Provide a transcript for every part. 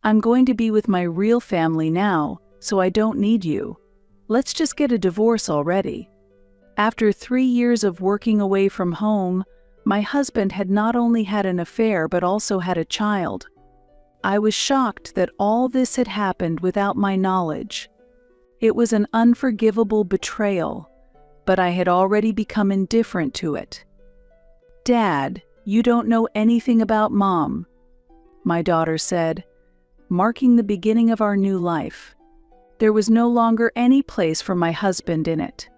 I'm going to be with my real family now, so I don't need you. Let's just get a divorce already." After 3 years of working away from home, my husband had not only had an affair but also had a child. I was shocked that all this had happened without my knowledge. It was an unforgivable betrayal, but I had already become indifferent to it. "Dad, you don't know anything about Mom," my daughter said, marking the beginning of our new life. There was no longer any place for my husband in it.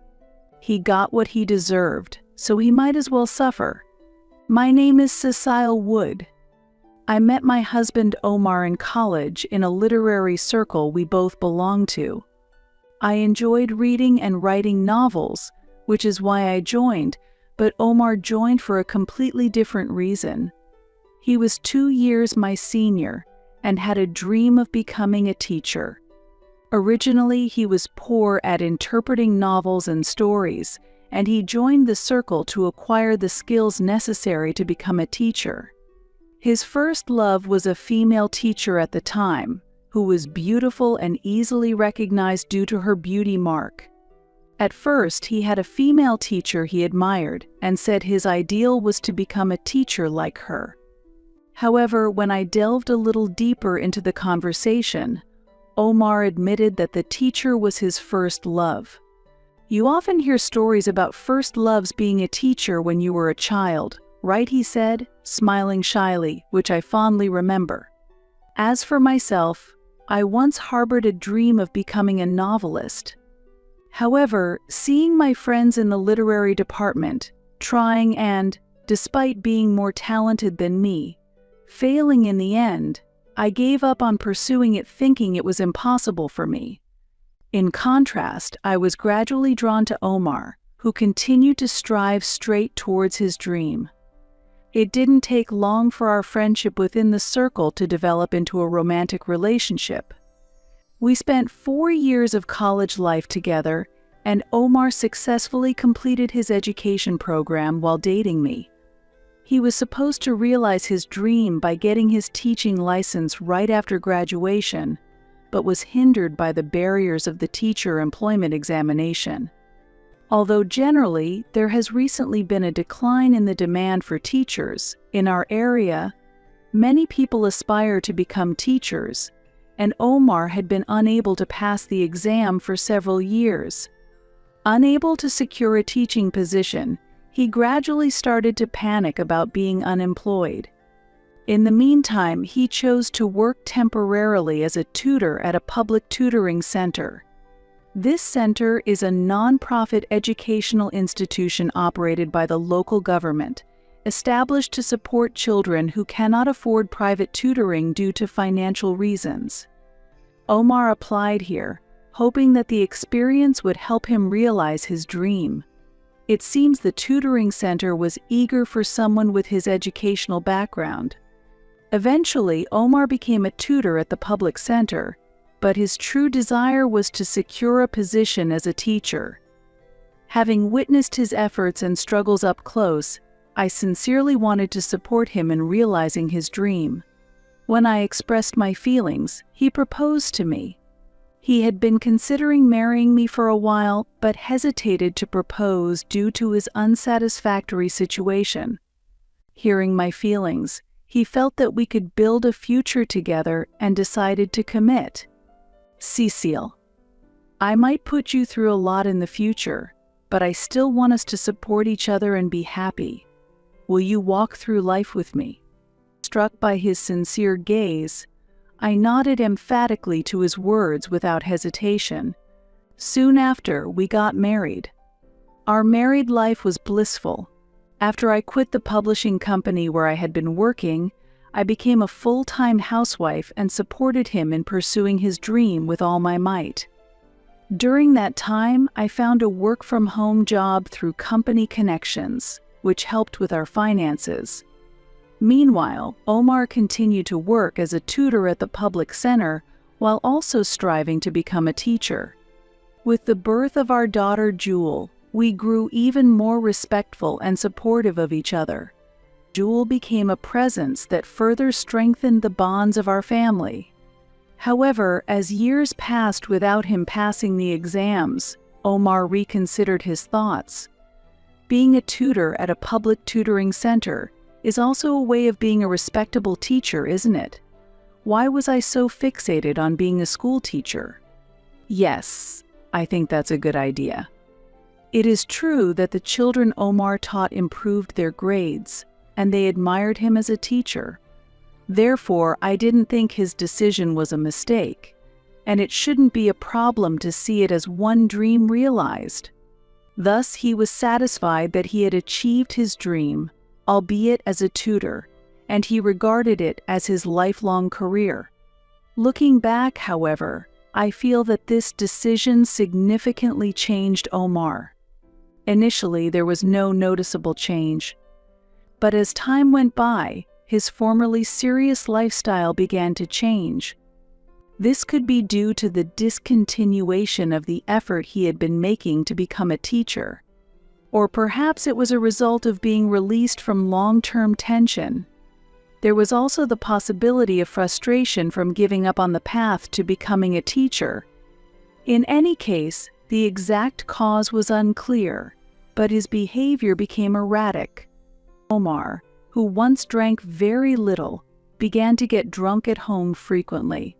He got what he deserved, so he might as well suffer. "My name is Cecile Wood. I met my husband Omar in college in a literary circle we both belonged to. I enjoyed reading and writing novels, which is why I joined, but Omar joined for a completely different reason. He was 2 years my senior and had a dream of becoming a teacher. Originally, he was poor at interpreting novels and stories, and he joined the circle to acquire the skills necessary to become a teacher. His first love was a female teacher at the time, who was beautiful and easily recognized due to her beauty mark. At first, he had a female teacher he admired and said his ideal was to become a teacher like her. However, when I delved a little deeper into the conversation, Omar admitted that the teacher was his first love. "You often hear stories about first loves being a teacher when you were a child, right?" he said, smiling shyly, which I fondly remember. As for myself, I once harbored a dream of becoming a novelist. However, seeing my friends in the literary department, trying and, despite being more talented than me, failing in the end, I gave up on pursuing it thinking it was impossible for me. In contrast, I was gradually drawn to Omar, who continued to strive straight towards his dream. It didn't take long for our friendship within the circle to develop into a romantic relationship. We spent 4 years of college life together, and Omar successfully completed his education program while dating me. He was supposed to realize his dream by getting his teaching license right after graduation, but was hindered by the barriers of the teacher employment examination. Although generally, there has recently been a decline in the demand for teachers, in our area, many people aspire to become teachers, and Omar had been unable to pass the exam for several years. Unable to secure a teaching position, he gradually started to panic about being unemployed. In the meantime, he chose to work temporarily as a tutor at a public tutoring center. This center is a non-profit educational institution operated by the local government, established to support children who cannot afford private tutoring due to financial reasons. Omar applied here, hoping that the experience would help him realize his dream. It seems the tutoring center was eager for someone with his educational background. Eventually, Omar became a tutor at the public center, but his true desire was to secure a position as a teacher. Having witnessed his efforts and struggles up close, I sincerely wanted to support him in realizing his dream. When I expressed my feelings, he proposed to me. He had been considering marrying me for a while, but hesitated to propose due to his unsatisfactory situation. Hearing my feelings, he felt that we could build a future together and decided to commit. "Cecile, I might put you through a lot in the future, but I still want us to support each other and be happy. Will you walk through life with me?" Struck by his sincere gaze, I nodded emphatically to his words without hesitation. Soon after, we got married. Our married life was blissful. After I quit the publishing company where I had been working, I became a full-time housewife and supported him in pursuing his dream with all my might. During that time, I found a work-from-home job through company connections, which helped with our finances. Meanwhile, Omar continued to work as a tutor at the public center while also striving to become a teacher. With the birth of our daughter Jewel, we grew even more respectful and supportive of each other. Jewel became a presence that further strengthened the bonds of our family. However, as years passed without him passing the exams, Omar reconsidered his thoughts. Being a tutor at a public tutoring center is also a way of being a respectable teacher, isn't it? Why was I so fixated on being a school teacher? Yes, I think that's a good idea. It is true that the children Omar taught improved their grades, and they admired him as a teacher. Therefore, I didn't think his decision was a mistake, and it shouldn't be a problem to see it as one dream realized. Thus, he was satisfied that he had achieved his dream, albeit as a tutor, and he regarded it as his lifelong career. Looking back, however, I feel that this decision significantly changed Omar. Initially, there was no noticeable change, but as time went by, his formerly serious lifestyle began to change. This could be due to the discontinuation of the effort he had been making to become a teacher. Or perhaps it was a result of being released from long-term tension. There was also the possibility of frustration from giving up on the path to becoming a teacher. In any case, the exact cause was unclear, but his behavior became erratic. Omar, who once drank very little, began to get drunk at home frequently.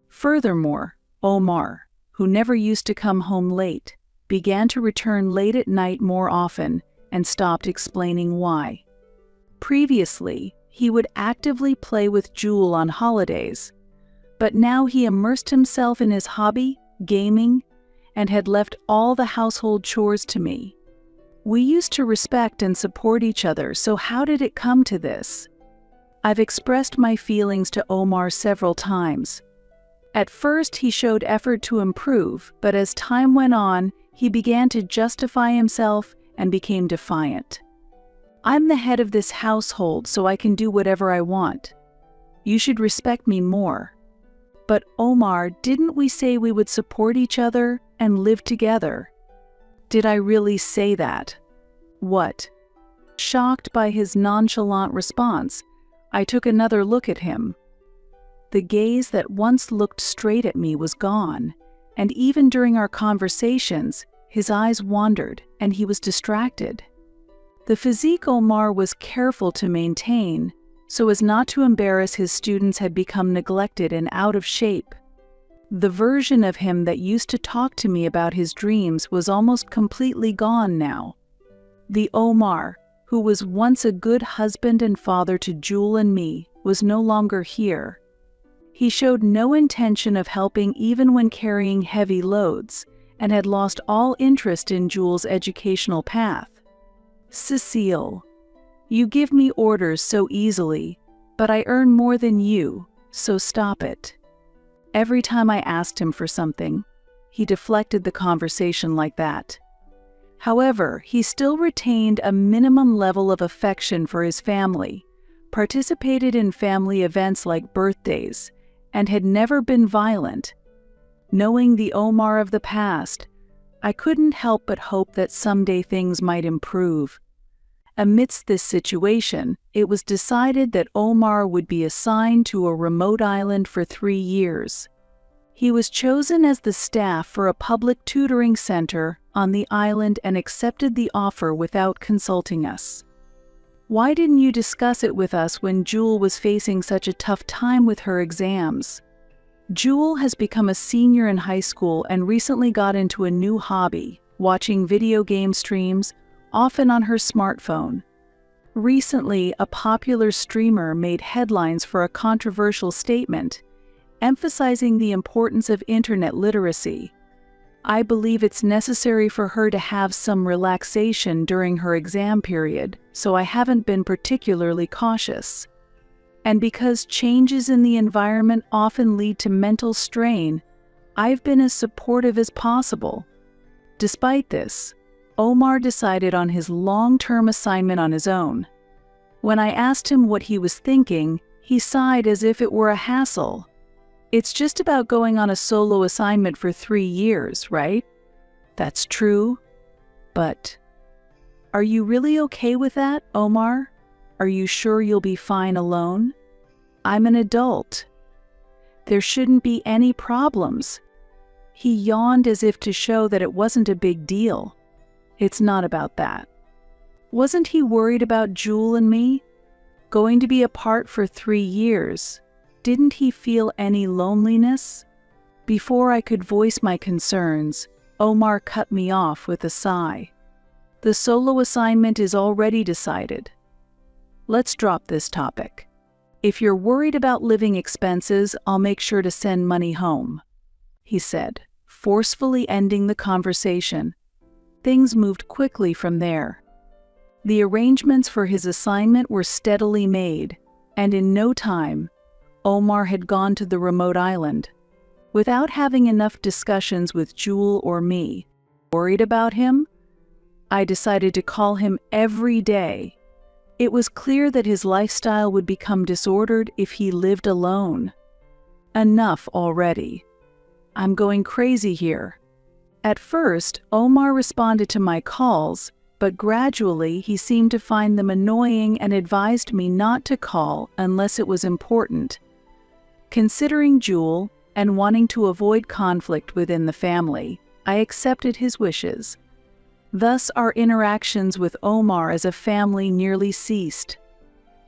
Furthermore, Omar, who never used to come home late, began to return late at night more often and stopped explaining why. Previously, he would actively play with Jewel on holidays, but now he immersed himself in his hobby, gaming, and had left all the household chores to me. We used to respect and support each other, so how did it come to this? I've expressed my feelings to Omar several times. At first, he showed effort to improve, but as time went on, he began to justify himself and became defiant. I'm the head of this household, so I can do whatever I want. You should respect me more. But Omar, didn't we say we would support each other and live together? Did I really say that? What? Shocked by his nonchalant response, I took another look at him. The gaze that once looked straight at me was gone, and even during our conversations, his eyes wandered and he was distracted. The physique Omar was careful to maintain, so as not to embarrass his students, had become neglected and out of shape. The version of him that used to talk to me about his dreams was almost completely gone now. The Omar, who was once a good husband and father to Jewel and me, was no longer here. He showed no intention of helping even when carrying heavy loads, and had lost all interest in Jewel's educational path. Cecile, you give me orders so easily, but I earn more than you, so stop it. Every time I asked him for something, he deflected the conversation like that. However, he still retained a minimum level of affection for his family, participated in family events like birthdays, and had never been violent. Knowing the Omar of the past, I couldn't help but hope that someday things might improve. Amidst this situation, it was decided that Omar would be assigned to a remote island for 3 years. He was chosen as the staff for a public tutoring center on the island and accepted the offer without consulting us. Why didn't you discuss it with us when Jewel was facing such a tough time with her exams? Jewel has become a senior in high school and recently got into a new hobby, watching video game streams, often on her smartphone. Recently, a popular streamer made headlines for a controversial statement, emphasizing the importance of internet literacy. I believe it's necessary for her to have some relaxation during her exam period, so I haven't been particularly cautious. And because changes in the environment often lead to mental strain, I've been as supportive as possible. Despite this, Omar decided on his long-term assignment on his own. When I asked him what he was thinking, he sighed as if it were a hassle. It's just about going on a solo assignment for 3 years, right? That's true. But are you really okay with that, Omar? Are you sure you'll be fine alone? I'm an adult. There shouldn't be any problems. He yawned as if to show that it wasn't a big deal. It's not about that. Wasn't he worried about Jewel and me? Going to be apart for 3 years. Didn't he feel any loneliness? Before I could voice my concerns, Omar cut me off with a sigh. The solo assignment is already decided. Let's drop this topic. If you're worried about living expenses, I'll make sure to send money home, he said, forcefully ending the conversation. Things moved quickly from there. The arrangements for his assignment were steadily made, and in no time, Omar had gone to the remote island. Without having enough discussions with Jewel or me, worried about him, I decided to call him every day. It was clear that his lifestyle would become disordered if he lived alone. Enough already. I'm going crazy here. At first, Omar responded to my calls, but gradually he seemed to find them annoying and advised me not to call unless it was important. Considering Jewel and wanting to avoid conflict within the family, I accepted his wishes. Thus, our interactions with Omar as a family nearly ceased.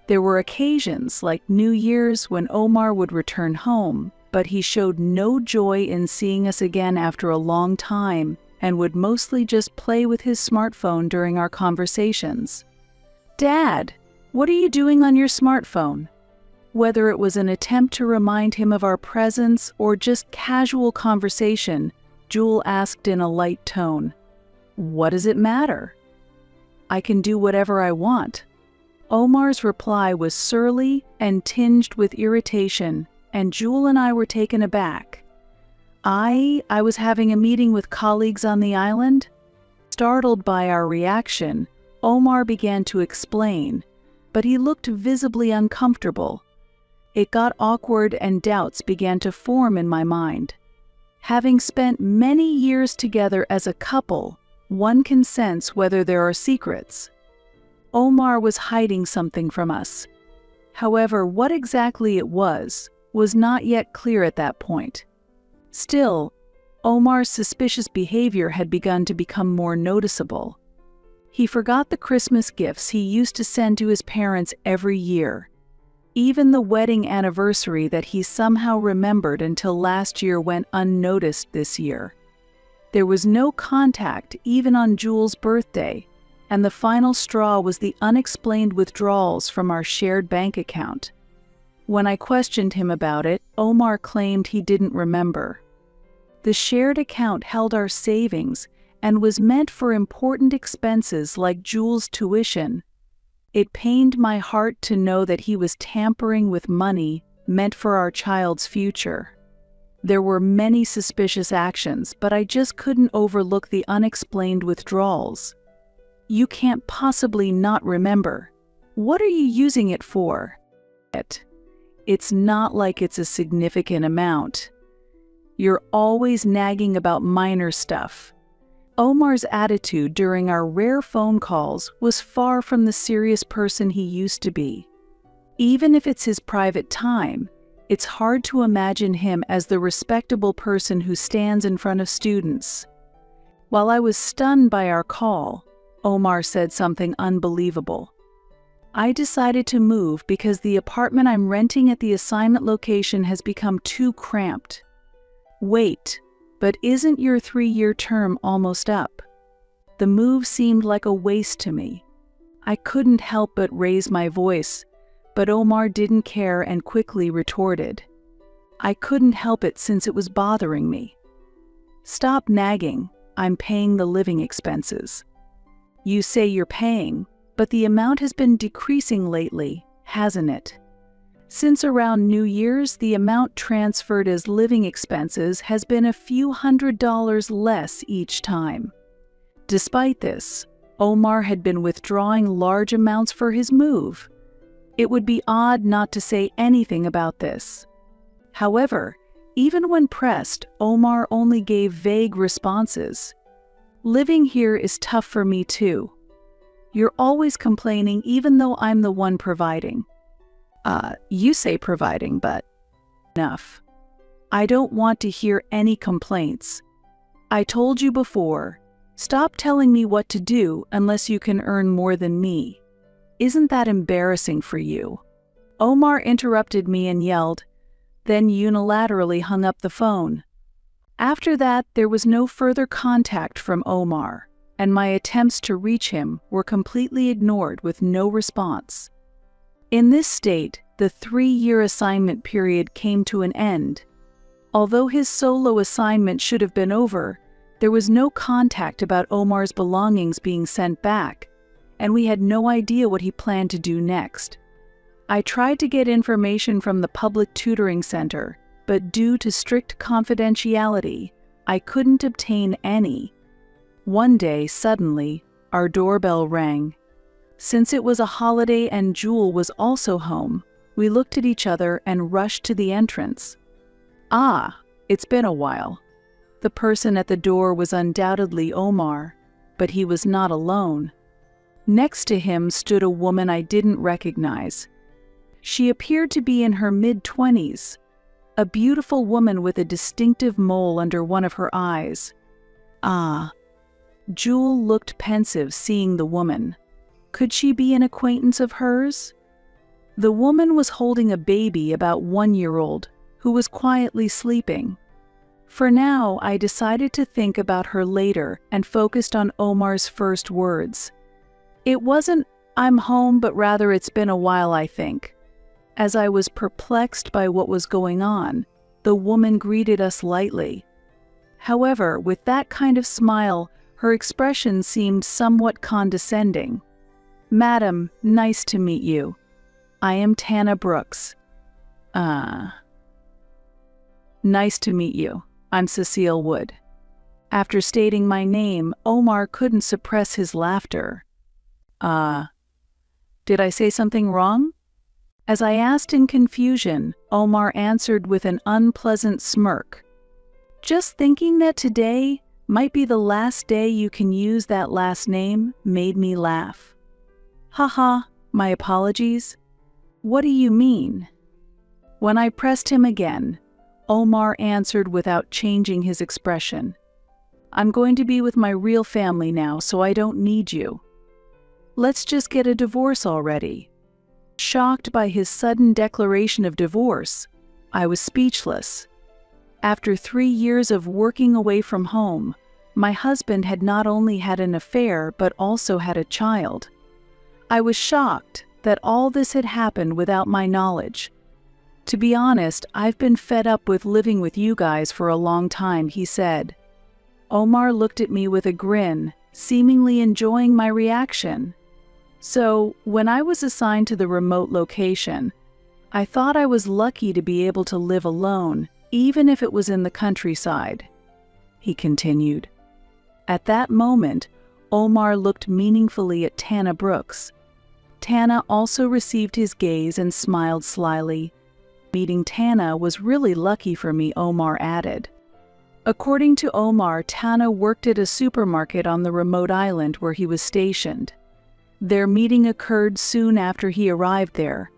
There were occasions, like New Year's, when Omar would return home, but he showed no joy in seeing us again after a long time and would mostly just play with his smartphone during our conversations. "Dad, what are you doing on your smartphone?" Whether it was an attempt to remind him of our presence or just casual conversation, Jewel asked in a light tone. "What does it matter? I can do whatever I want." Omar's reply was surly and tinged with irritation, and Jewel and I were taken aback. I was having a meeting with colleagues on the island. Startled by our reaction, Omar began to explain, but he looked visibly uncomfortable. It got awkward and doubts began to form in my mind. Having spent many years together as a couple, one can sense whether there are secrets. Omar was hiding something from us. However, what exactly it was not yet clear at that point. Still, Omar's suspicious behavior had begun to become more noticeable. He forgot the Christmas gifts he used to send to his parents every year. Even the wedding anniversary that he somehow remembered until last year went unnoticed this year. There was no contact even on Jewel's birthday, and the final straw was the unexplained withdrawals from our shared bank account. When I questioned him about it, Omar claimed he didn't remember. The shared account held our savings and was meant for important expenses like Jewel's tuition. It pained my heart to know that he was tampering with money meant for our child's future. There were many suspicious actions, but I just couldn't overlook the unexplained withdrawals. "You can't possibly not remember. What are you using it for?" "It's not like it's a significant amount. You're always nagging about minor stuff." Omar's attitude during our rare phone calls was far from the serious person he used to be. Even if it's his private time, it's hard to imagine him as the respectable person who stands in front of students. While I was stunned by our call, Omar said something unbelievable. "I decided to move because the apartment I'm renting at the assignment location has become too cramped." Wait, but isn't your 3-year term almost up? The move seemed like a waste to me. I couldn't help but raise my voice, but Omar didn't care and quickly retorted. I couldn't help it since it was bothering me. "Stop nagging, I'm paying the living expenses." "You say you're paying, but the amount has been decreasing lately, hasn't it? Since around New Year's, the amount transferred as living expenses has been a few $100s less each time." Despite this, Omar had been withdrawing large amounts for his move. It would be odd not to say anything about this. However, even when pressed, Omar only gave vague responses. "Living here is tough for me too. You're always complaining even though I'm the one providing." You say providing, but..." "Enough. I don't want to hear any complaints. I told you before, stop telling me what to do unless you can earn more than me. Isn't that embarrassing for you?" Omar interrupted me and yelled, then unilaterally hung up the phone. After that, there was no further contact from Omar, and my attempts to reach him were completely ignored with no response. In this state, the 3-year assignment period came to an end. Although his solo assignment should have been over, there was no contact about Omar's belongings being sent back, and we had no idea what he planned to do next. I tried to get information from the public tutoring center, but due to strict confidentiality, I couldn't obtain any. One day, suddenly, our doorbell rang. Since it was a holiday and Jewel was also home, we looked at each other and rushed to the entrance. "Ah, it's been a while." The person at the door was undoubtedly Omar, but he was not alone. Next to him stood a woman I didn't recognize. She appeared to be in her mid-20s, a beautiful woman with a distinctive mole under one of her eyes. "Ah." Jewel looked pensive seeing the woman. Could she be an acquaintance of hers? The woman was holding a baby about 1-year-old, who was quietly sleeping. For now, I decided to think about her later and focused on Omar's first words. It wasn't, "I'm home," but rather, "It's been a while, I think." As I was perplexed by what was going on, the woman greeted us lightly. However, with that kind of smile, her expression seemed somewhat condescending. "Madam, nice to meet you. I am Tana Brooks." Nice to meet you. I'm Cecile Wood." After stating my name, Omar couldn't suppress his laughter. Did I say something wrong?" As I asked in confusion, Omar answered with an unpleasant smirk. "Just thinking that today might be the last day you can use that last name made me laugh." "Haha, my apologies. What do you mean?" When I pressed him again, Omar answered without changing his expression. "I'm going to be with my real family now, so I don't need you. Let's just get a divorce already." Shocked by his sudden declaration of divorce, I was speechless. After 3 years of working away from home, my husband had not only had an affair but also had a child. I was shocked that all this had happened without my knowledge. "To be honest, I've been fed up with living with you guys for a long time," he said. Omar looked at me with a grin, seemingly enjoying my reaction. So, when I was assigned to the remote location, I thought I was lucky to be able to live alone, even if it was in the countryside. He continued. At that moment, Omar looked meaningfully at Tana Brooks. Tana also received his gaze and smiled slyly. "Meeting Tana was really lucky for me," Omar added. According to Omar, Tana worked at a supermarket on the remote island where he was stationed. Their meeting occurred soon after he arrived there.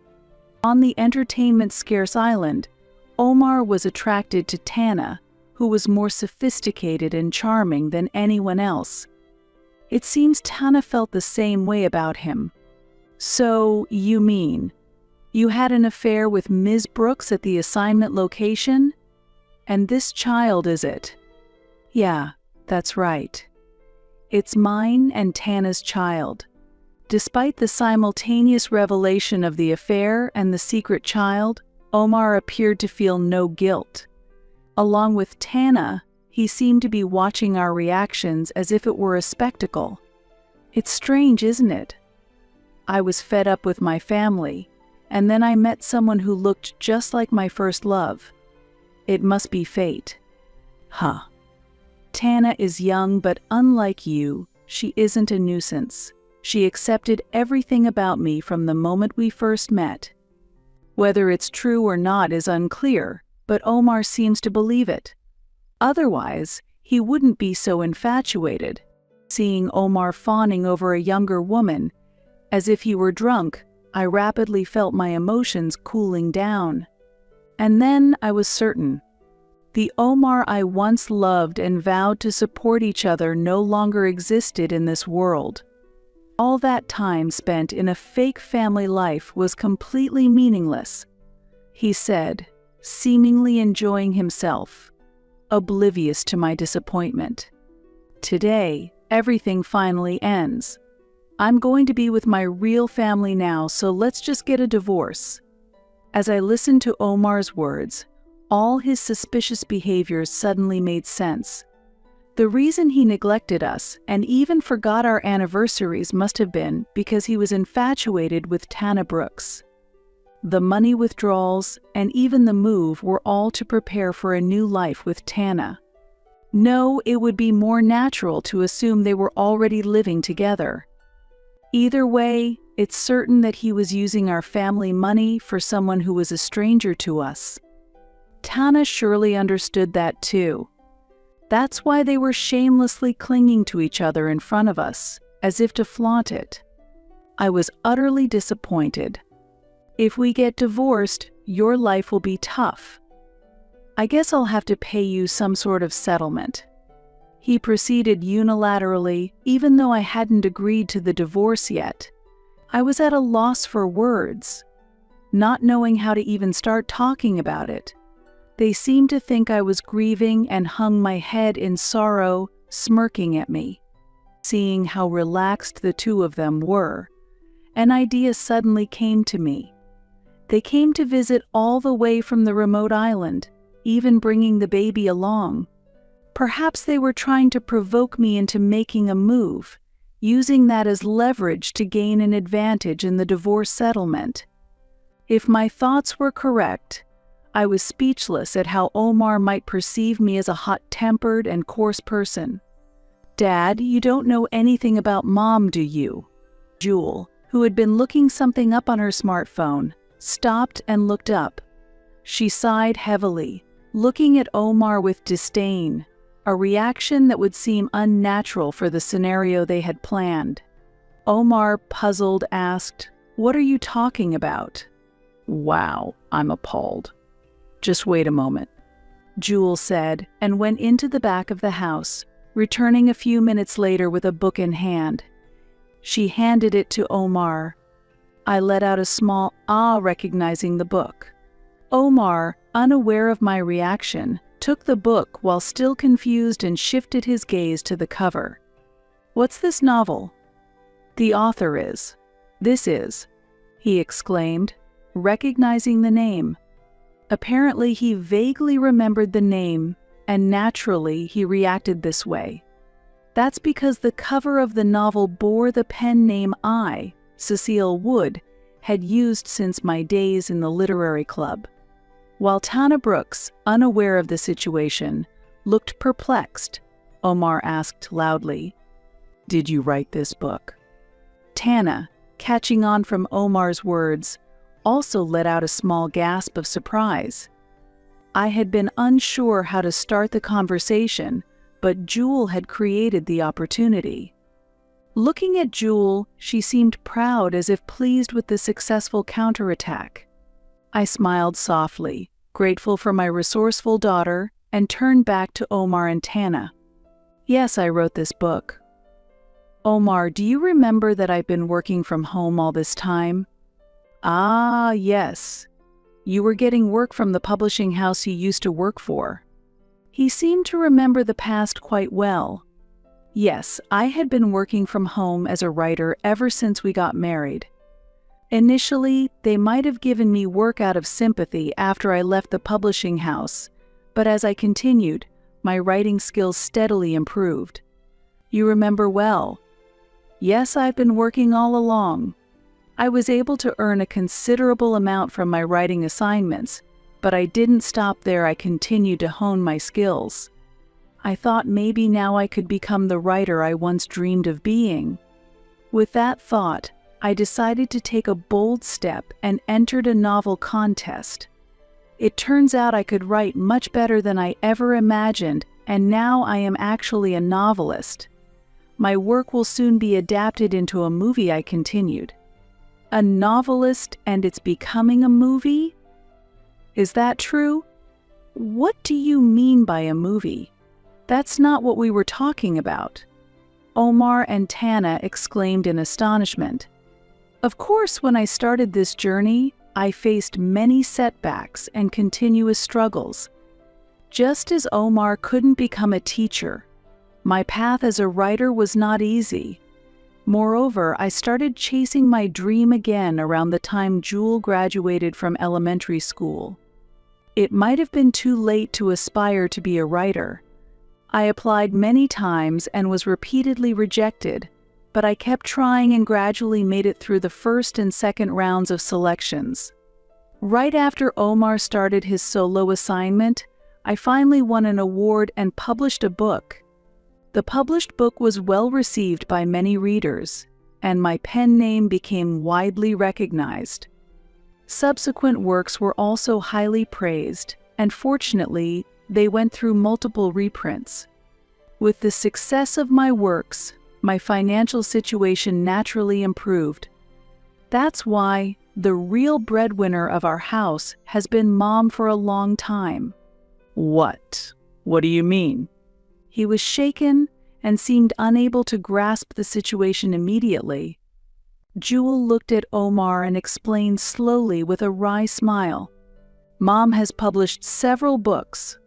On the entertainment-scarce island, Omar was attracted to Tana, who was more sophisticated and charming than anyone else. It seems Tana felt the same way about him. "So, you mean, you had an affair with Ms. Brooks at the assignment location? And this child, is it?" "Yeah, that's right. It's mine and Tana's child." Despite the simultaneous revelation of the affair and the secret child, Omar appeared to feel no guilt. Along with Tana, he seemed to be watching our reactions as if it were a spectacle. It's strange, isn't it? I was fed up with my family, and then I met someone who looked just like my first love. It must be fate. Huh. Tana is young, but unlike you, she isn't a nuisance. She accepted everything about me from the moment we first met. Whether it's true or not is unclear, but Omar seems to believe it. Otherwise, he wouldn't be so infatuated. Seeing Omar fawning over a younger woman, as if he were drunk, I rapidly felt my emotions cooling down. And then I was certain. The Omar I once loved and vowed to support each other no longer existed in this world. All that time spent in a fake family life was completely meaningless, he said, seemingly enjoying himself, oblivious to my disappointment. Today, everything finally ends. I'm going to be with my real family now, so let's just get a divorce. As I listened to Omar's words, all his suspicious behaviors suddenly made sense. The reason he neglected us and even forgot our anniversaries must have been because he was infatuated with Tana Brooks. The money withdrawals and even the move were all to prepare for a new life with Tana. No, it would be more natural to assume they were already living together. Either way, it's certain that he was using our family money for someone who was a stranger to us. Tana surely understood that too. That's why they were shamelessly clinging to each other in front of us, as if to flaunt it. I was utterly disappointed. If we get divorced, your life will be tough. I guess I'll have to pay you some sort of settlement. He proceeded unilaterally, even though I hadn't agreed to the divorce yet. I was at a loss for words, not knowing how to even start talking about it. They seemed to think I was grieving and hung my head in sorrow, smirking at me. Seeing how relaxed the two of them were, an idea suddenly came to me. They came to visit all the way from the remote island, even bringing the baby along. Perhaps they were trying to provoke me into making a move, using that as leverage to gain an advantage in the divorce settlement. If my thoughts were correct, I was speechless at how Omar might perceive me as a hot-tempered and coarse person. "Dad, you don't know anything about Mom, do you?" Jewel, who had been looking something up on her smartphone, stopped and looked up. She sighed heavily, looking at Omar with disdain, a reaction that would seem unnatural for the scenario they had planned. Omar, puzzled, asked, "What are you talking about?" "Wow, I'm appalled." "Just wait a moment," Jewel said, and went into the back of the house, returning a few minutes later with a book in hand. She handed it to Omar. I let out a small ah, recognizing the book. Omar, unaware of my reaction, took the book while still confused and shifted his gaze to the cover. "What's this novel?" "The author is." "This is," he exclaimed, recognizing the name. Apparently he vaguely remembered the name, and naturally he reacted this way. That's because the cover of the novel bore the pen name I, Cecile Wood, had used since my days in the literary club. While Tana Brooks, unaware of the situation, looked perplexed, Omar asked loudly, "Did you write this book?" Tana, catching on from Omar's words, also let out a small gasp of surprise. I had been unsure how to start the conversation, but Jewel had created the opportunity. Looking at Jewel, she seemed proud, as if pleased with the successful counterattack. I smiled softly, grateful for my resourceful daughter, and turned back to Omar and Tana. "Yes, I wrote this book." "Omar, do you remember that I've been working from home all this time?" "Ah, yes. You were getting work from the publishing house you used to work for." He seemed to remember the past quite well. Yes, I had been working from home as a writer ever since we got married. Initially, they might have given me work out of sympathy after I left the publishing house, but as I continued, my writing skills steadily improved. "You remember well." "Yes, I've been working all along." I was able to earn a considerable amount from my writing assignments, but I didn't stop there. I continued to hone my skills. I thought maybe now I could become the writer I once dreamed of being. With that thought, I decided to take a bold step and entered a novel contest. It turns out I could write much better than I ever imagined, and now I am actually a novelist. My work will soon be adapted into a movie, I continued. "A novelist, and it's becoming a movie? Is that true?" What do you mean by a movie? That's not what we were talking about." Omar and Tana exclaimed in astonishment. Of course, when I started this journey, I faced many setbacks and continuous struggles. Just as Omar couldn't become a teacher, my path as a writer was not easy. Moreover, I started chasing my dream again around the time Jewel graduated from elementary school. It might have been too late to aspire to be a writer. I applied many times and was repeatedly rejected, but I kept trying and gradually made it through the first and second rounds of selections. Right after Omar started his solo assignment, I finally won an award and published a book. The published book was well received by many readers, and my pen name became widely recognized. Subsequent works were also highly praised, and fortunately, they went through multiple reprints. With the success of my works, my financial situation naturally improved. That's why the real breadwinner of our house has been Mom for a long time. What? What do you mean? He was shaken and seemed unable to grasp the situation immediately. Jewel looked at Omar and explained slowly with a wry smile. Mom has published several books,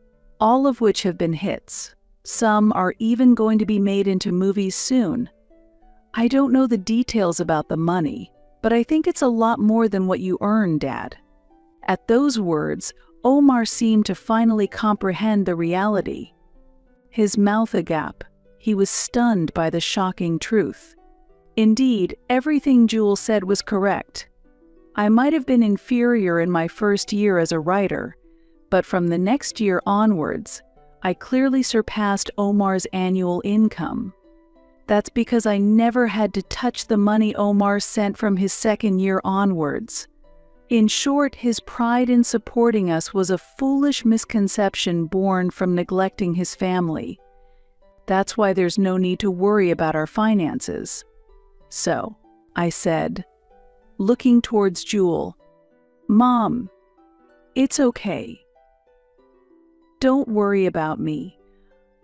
all of which have been hits. Some are even going to be made into movies soon. I don't know the details about the money, but I think it's a lot more than what you earn, Dad. At those words, Omar seemed to finally comprehend the reality. His mouth agape. He was stunned by the shocking truth. Indeed, everything Jewel said was correct. I might have been inferior in my first year as a writer, but from the next year onwards, I clearly surpassed Omar's annual income. That's because I never had to touch the money Omar sent from his second year onwards. In short, his pride in supporting us was a foolish misconception born from neglecting his family. That's why there's no need to worry about our finances. So, I said, looking towards Jewel, Mom, it's okay. Don't worry about me.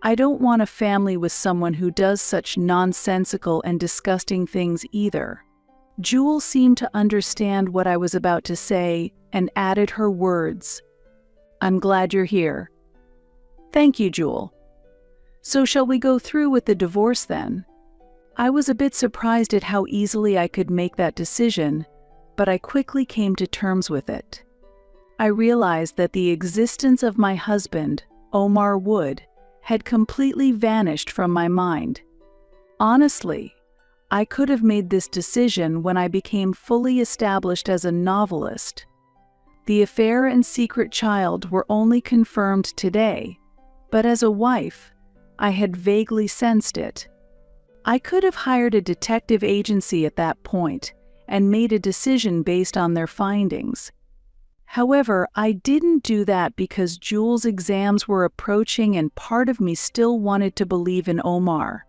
I don't want a family with someone who does such nonsensical and disgusting things either. Jewel seemed to understand what I was about to say and added her words. I'm glad you're here. Thank you, Jewel. So shall we go through with the divorce then? I was a bit surprised at how easily I could make that decision, but I quickly came to terms with it. I realized that the existence of my husband, Omar Wood, had completely vanished from my mind. Honestly, I could have made this decision when I became fully established as a novelist. The affair and secret child were only confirmed today, but as a wife, I had vaguely sensed it. I could have hired a detective agency at that point and made a decision based on their findings. However, I didn't do that because Jewel's exams were approaching and part of me still wanted to believe in Omar.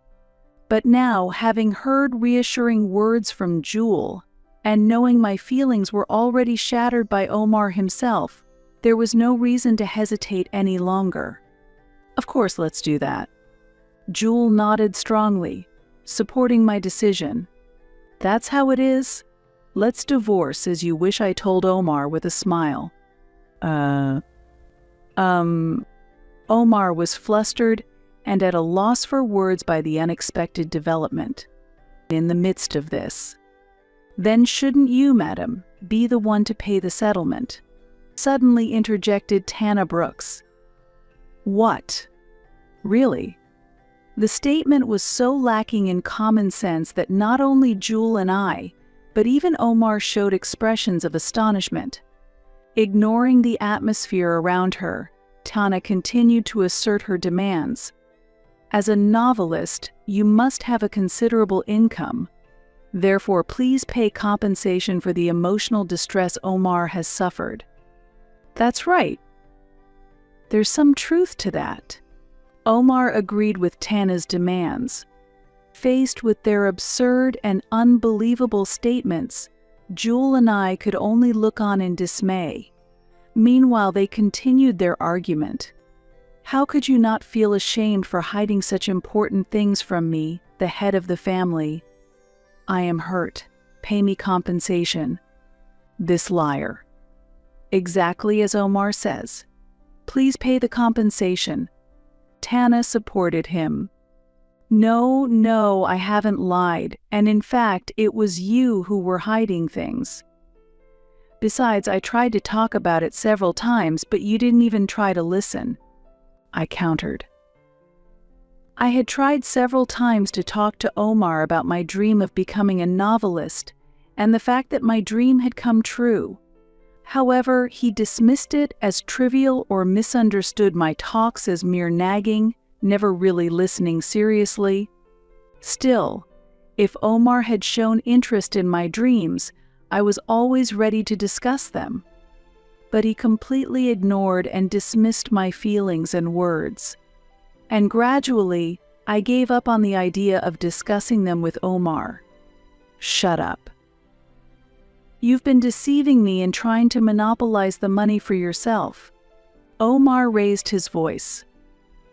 But now, having heard reassuring words from Jewel, and knowing my feelings were already shattered by Omar himself, there was no reason to hesitate any longer. Of course, let's do that. Jewel nodded strongly, supporting my decision. That's how it is. Let's divorce as you wish, I told Omar with a smile. Omar was flustered and at a loss for words by the unexpected development. In the midst of this, then shouldn't you, madam, be the one to pay the settlement? Suddenly interjected Tana Brooks. What? Really? The statement was so lacking in common sense that not only Jewel and I, but even Omar showed expressions of astonishment. Ignoring the atmosphere around her, Tana continued to assert her demands. As a novelist, you must have a considerable income. Therefore, please pay compensation for the emotional distress Omar has suffered. That's right. There's some truth to that. Omar agreed with Tana's demands. Faced with their absurd and unbelievable statements, Jewel and I could only look on in dismay. Meanwhile, they continued their argument. How could you not feel ashamed for hiding such important things from me, the head of the family? I am hurt. Pay me compensation. This liar. Exactly as Omar says. Please pay the compensation. Tana supported him. No, I haven't lied, and in fact, it was you who were hiding things. Besides, I tried to talk about it several times, but you didn't even try to listen. I countered. I had tried several times to talk to Omar about my dream of becoming a novelist and the fact that my dream had come true. However, he dismissed it as trivial or misunderstood my talks as mere nagging, never really listening seriously. Still, if Omar had shown interest in my dreams, I was always ready to discuss them. But he completely ignored and dismissed my feelings and words. And gradually, I gave up on the idea of discussing them with Omar. Shut up. You've been deceiving me and trying to monopolize the money for yourself. Omar raised his voice.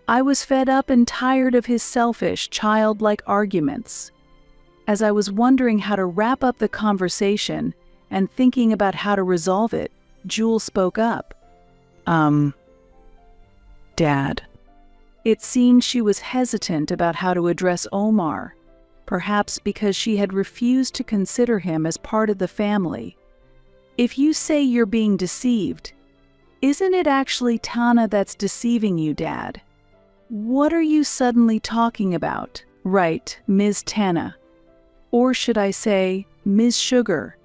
I was fed up and tired of his selfish, childlike arguments. As I was wondering how to wrap up the conversation and thinking about how to resolve it, Jewel spoke up. Dad. It seemed she was hesitant about how to address Omar, perhaps because she had refused to consider him as part of the family. If you say you're being deceived, isn't it actually Tana that's deceiving you, Dad? What are you suddenly talking about? Right, Ms. Tana. Or should I say, Ms. Sugar?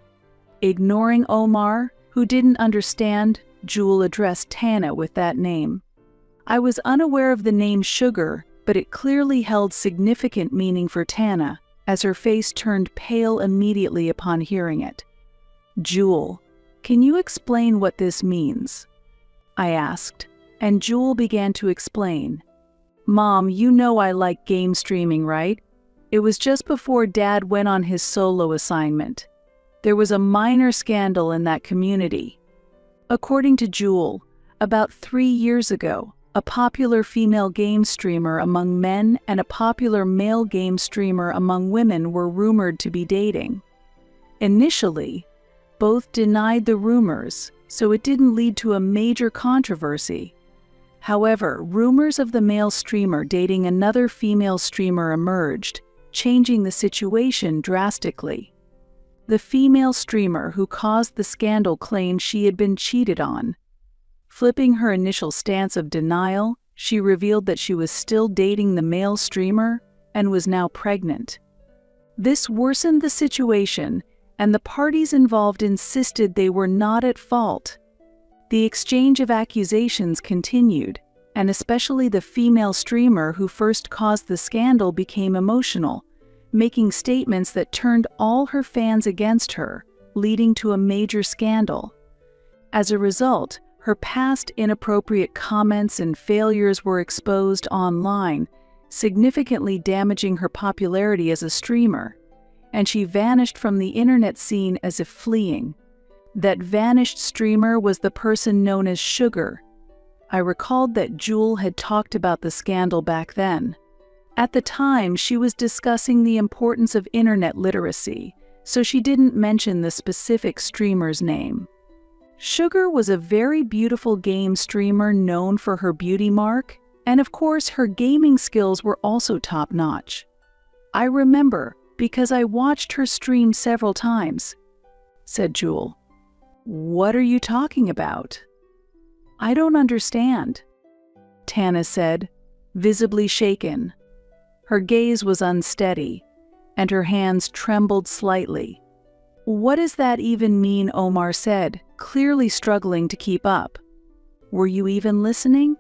Ignoring Omar, who didn't understand, Jewel addressed Tana with that name. I was unaware of the name Sugar, but it clearly held significant meaning for Tana, as her face turned pale immediately upon hearing it. Jewel, can you explain what this means? I asked, and Jewel began to explain. Mom, you know I like game streaming, right? It was just before Dad went on his solo assignment. There was a minor scandal in that community. According to Jewel, about 3 years ago, a popular female game streamer among men and a popular male game streamer among women were rumored to be dating. Initially, both denied the rumors, so it didn't lead to a major controversy. However, rumors of the male streamer dating another female streamer emerged, changing the situation drastically. The female streamer who caused the scandal claimed she had been cheated on. Flipping her initial stance of denial, she revealed that she was still dating the male streamer and was now pregnant. This worsened the situation, and the parties involved insisted they were not at fault. The exchange of accusations continued, and especially the female streamer who first caused the scandal became emotional, making statements that turned all her fans against her, leading to a major scandal. As a result, her past inappropriate comments and failures were exposed online, significantly damaging her popularity as a streamer, and she vanished from the internet scene as if fleeing. That vanished streamer was the person known as Sugar. I recalled that Jewel had talked about the scandal back then. At the time, she was discussing the importance of internet literacy, so she didn't mention the specific streamer's name. Sugar was a very beautiful game streamer known for her beauty mark, and of course her gaming skills were also top-notch. I remember because I watched her stream several times, said Jewel. What are you talking about? I don't understand, Tana said, visibly shaken. Her gaze was unsteady, and her hands trembled slightly. What does that even mean? Omar said, clearly struggling to keep up. Were you even listening?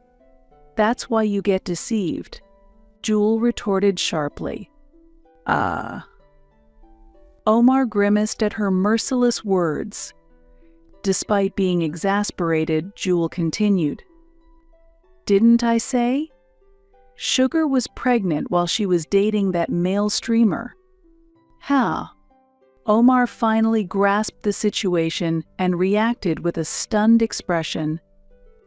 That's why you get deceived, Jewel retorted sharply. Omar grimaced at her merciless words. Despite being exasperated, Jewel continued. Didn't I say? Sugar was pregnant while she was dating that male streamer. How? Omar finally grasped the situation and reacted with a stunned expression.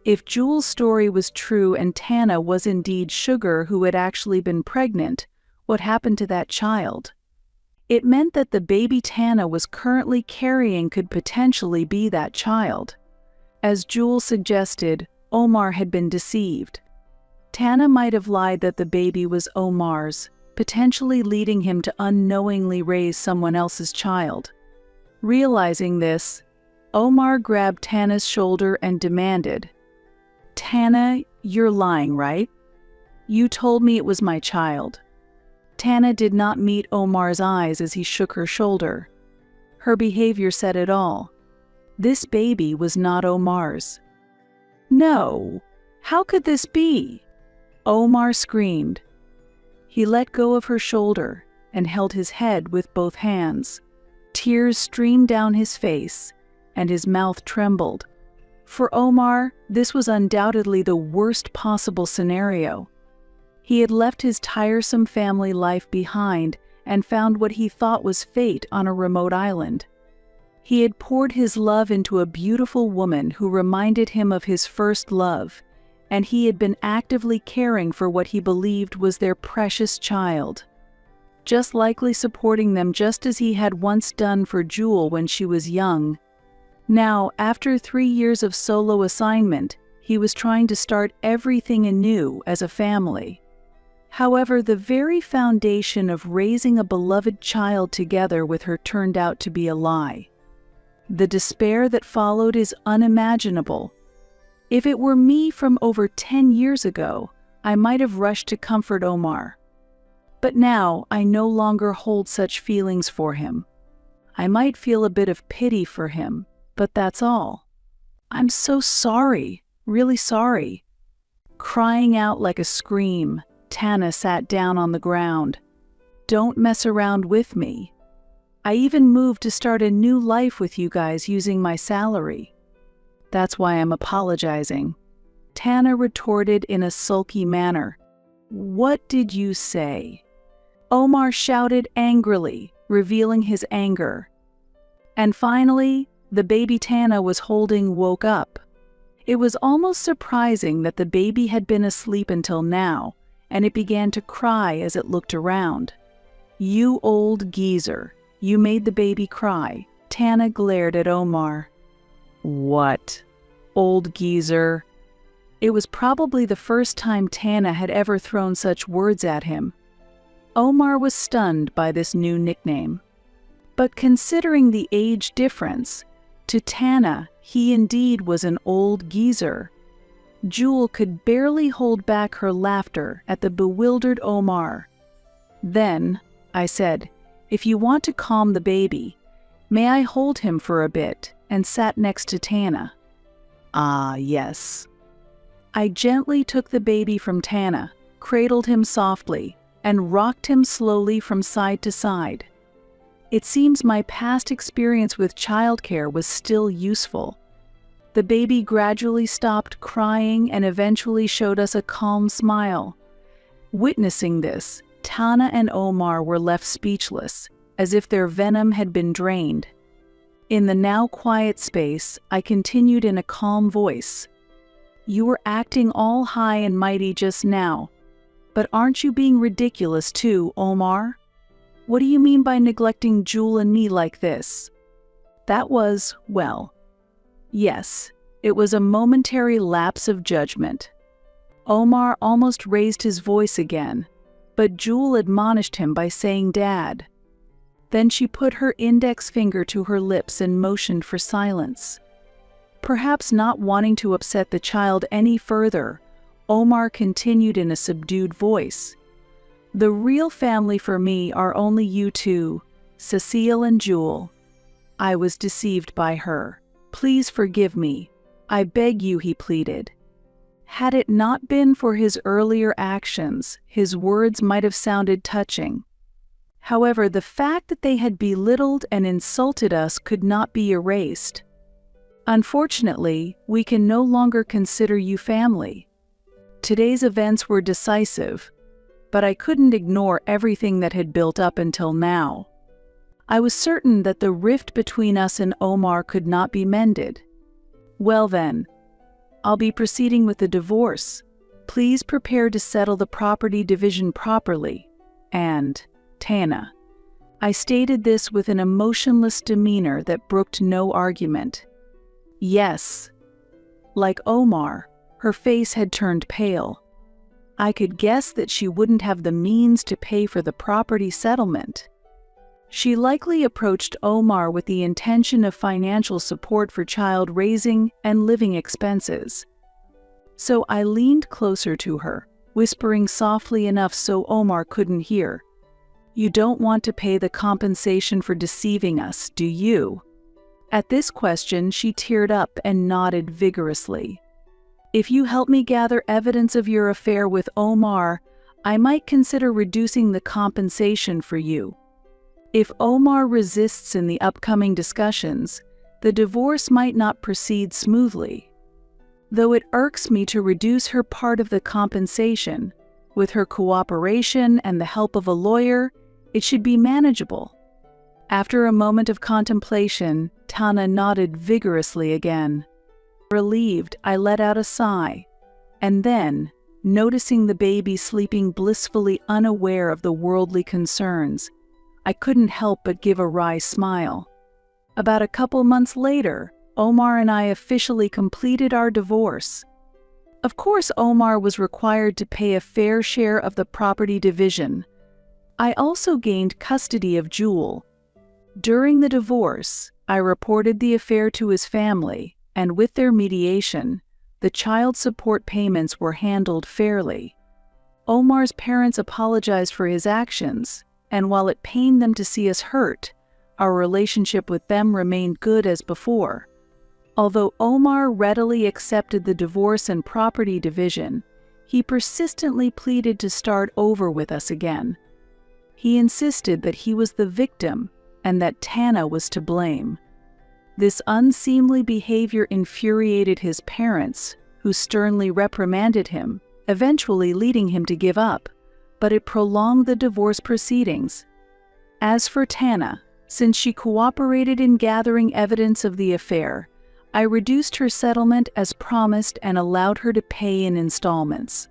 If Jewel's story was true and Tana was indeed Sugar who had actually been pregnant, what happened to that child? It meant that the baby Tana was currently carrying could potentially be that child. As Jewel suggested, Omar had been deceived. Tana might have lied that the baby was Omar's, potentially leading him to unknowingly raise someone else's child. Realizing this, Omar grabbed Tana's shoulder and demanded, "Tana, you're lying, right? You told me it was my child." Tana did not meet Omar's eyes as he shook her shoulder. Her behavior said it all. This baby was not Omar's. "No, how could this be?" Omar screamed. He let go of her shoulder and held his head with both hands. Tears streamed down his face, and his mouth trembled. For Omar, this was undoubtedly the worst possible scenario. He had left his tiresome family life behind and found what he thought was fate on a remote island. He had poured his love into a beautiful woman who reminded him of his first love, and he had been actively caring for what he believed was their precious child. Just likely supporting them just as he had once done for Jewel when she was young. Now, after 3 years of solo assignment, he was trying to start everything anew as a family. However, the very foundation of raising a beloved child together with her turned out to be a lie. The despair that followed is unimaginable. If it were me from over 10 years ago, I might have rushed to comfort Omar. But now I no longer hold such feelings for him. I might feel a bit of pity for him, but that's all. "I'm so sorry, really sorry." Crying out like a scream, Tana sat down on the ground. "Don't mess around with me. I even moved to start a new life with you guys using my salary. That's why I'm apologizing." Tana retorted in a sulky manner. "What did you say?" Omar shouted angrily, revealing his anger. And finally, the baby Tana was holding woke up. It was almost surprising that the baby had been asleep until now, and it began to cry as it looked around. "You old geezer, you made the baby cry." Tana glared at Omar. "What? Old geezer?" It was probably the first time Tana had ever thrown such words at him. Omar was stunned by this new nickname. But considering the age difference, to Tana, he indeed was an old geezer. Jewel could barely hold back her laughter at the bewildered Omar. "Then," I said, "if you want to calm the baby, may I hold him for a bit?" and sat next to Tana. "Ah, yes." I gently took the baby from Tana, cradled him softly, and rocked him slowly from side to side. It seems my past experience with childcare was still useful. The baby gradually stopped crying and eventually showed us a calm smile. Witnessing this, Tana and Omar were left speechless, as if their venom had been drained. In the now quiet space, I continued in a calm voice. "You were acting all high and mighty just now, but aren't you being ridiculous too, Omar? What do you mean by neglecting Jewel and me like this?" That was, well, yes, it was a momentary lapse of judgment. Omar almost raised his voice again, but Jewel admonished him by saying, "Dad." Then she put her index finger to her lips and motioned for silence. Perhaps not wanting to upset the child any further, Omar continued in a subdued voice. "The real family for me are only you two, Cecile and Jewel. I was deceived by her. Please forgive me. I beg you," he pleaded. Had it not been for his earlier actions, his words might have sounded touching. However, the fact that they had belittled and insulted us could not be erased. "Unfortunately, we can no longer consider you family." Today's events were decisive, but I couldn't ignore everything that had built up until now. I was certain that the rift between us and Omar could not be mended. Well then, I'll be proceeding with the divorce. Please prepare to settle the property division properly. And, Tana. I stated this with an emotionless demeanor that brooked no argument. Yes. Like Omar, her face had turned pale. I could guess that she wouldn't have the means to pay for the property settlement. She likely approached Omar with the intention of financial support for child raising and living expenses. So I leaned closer to her, whispering softly enough so Omar couldn't hear. You don't want to pay the compensation for deceiving us, do you? At this question, she teared up and nodded vigorously. If you help me gather evidence of your affair with Omar, I might consider reducing the compensation for you. If Omar resists in the upcoming discussions, the divorce might not proceed smoothly. Though it irks me to reduce her part of the compensation, with her cooperation and the help of a lawyer, it should be manageable. After a moment of contemplation, Tana nodded vigorously again. Relieved, I let out a sigh, and then, noticing the baby sleeping blissfully unaware of the worldly concerns, I couldn't help but give a wry smile. About a couple months later, Omar and I officially completed our divorce. Of course, Omar was required to pay a fair share of the property division. I also gained custody of Jewel. During the divorce, I reported the affair to his family, and with their mediation, the child support payments were handled fairly. Omar's parents apologized for his actions, and while it pained them to see us hurt, our relationship with them remained good as before. Although Omar readily accepted the divorce and property division, he persistently pleaded to start over with us again. He insisted that he was the victim and that Tana was to blame. This unseemly behavior infuriated his parents, who sternly reprimanded him, eventually leading him to give up, but it prolonged the divorce proceedings. As for Tana, since she cooperated in gathering evidence of the affair, I reduced her settlement as promised and allowed her to pay in installments.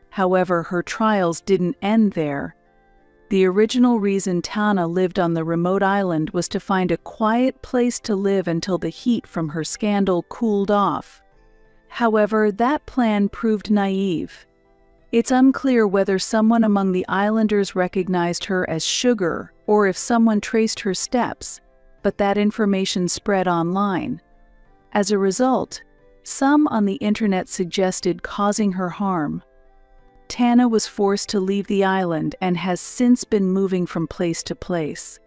However, her trials didn't end there. The original reason Tana lived on the remote island was to find a quiet place to live until the heat from her scandal cooled off. However, that plan proved naive. It's unclear whether someone among the islanders recognized her as Sugar or if someone traced her steps, but that information spread online. As a result, some on the internet suggested causing her harm. Tana was forced to leave the island and has since been moving from place to place.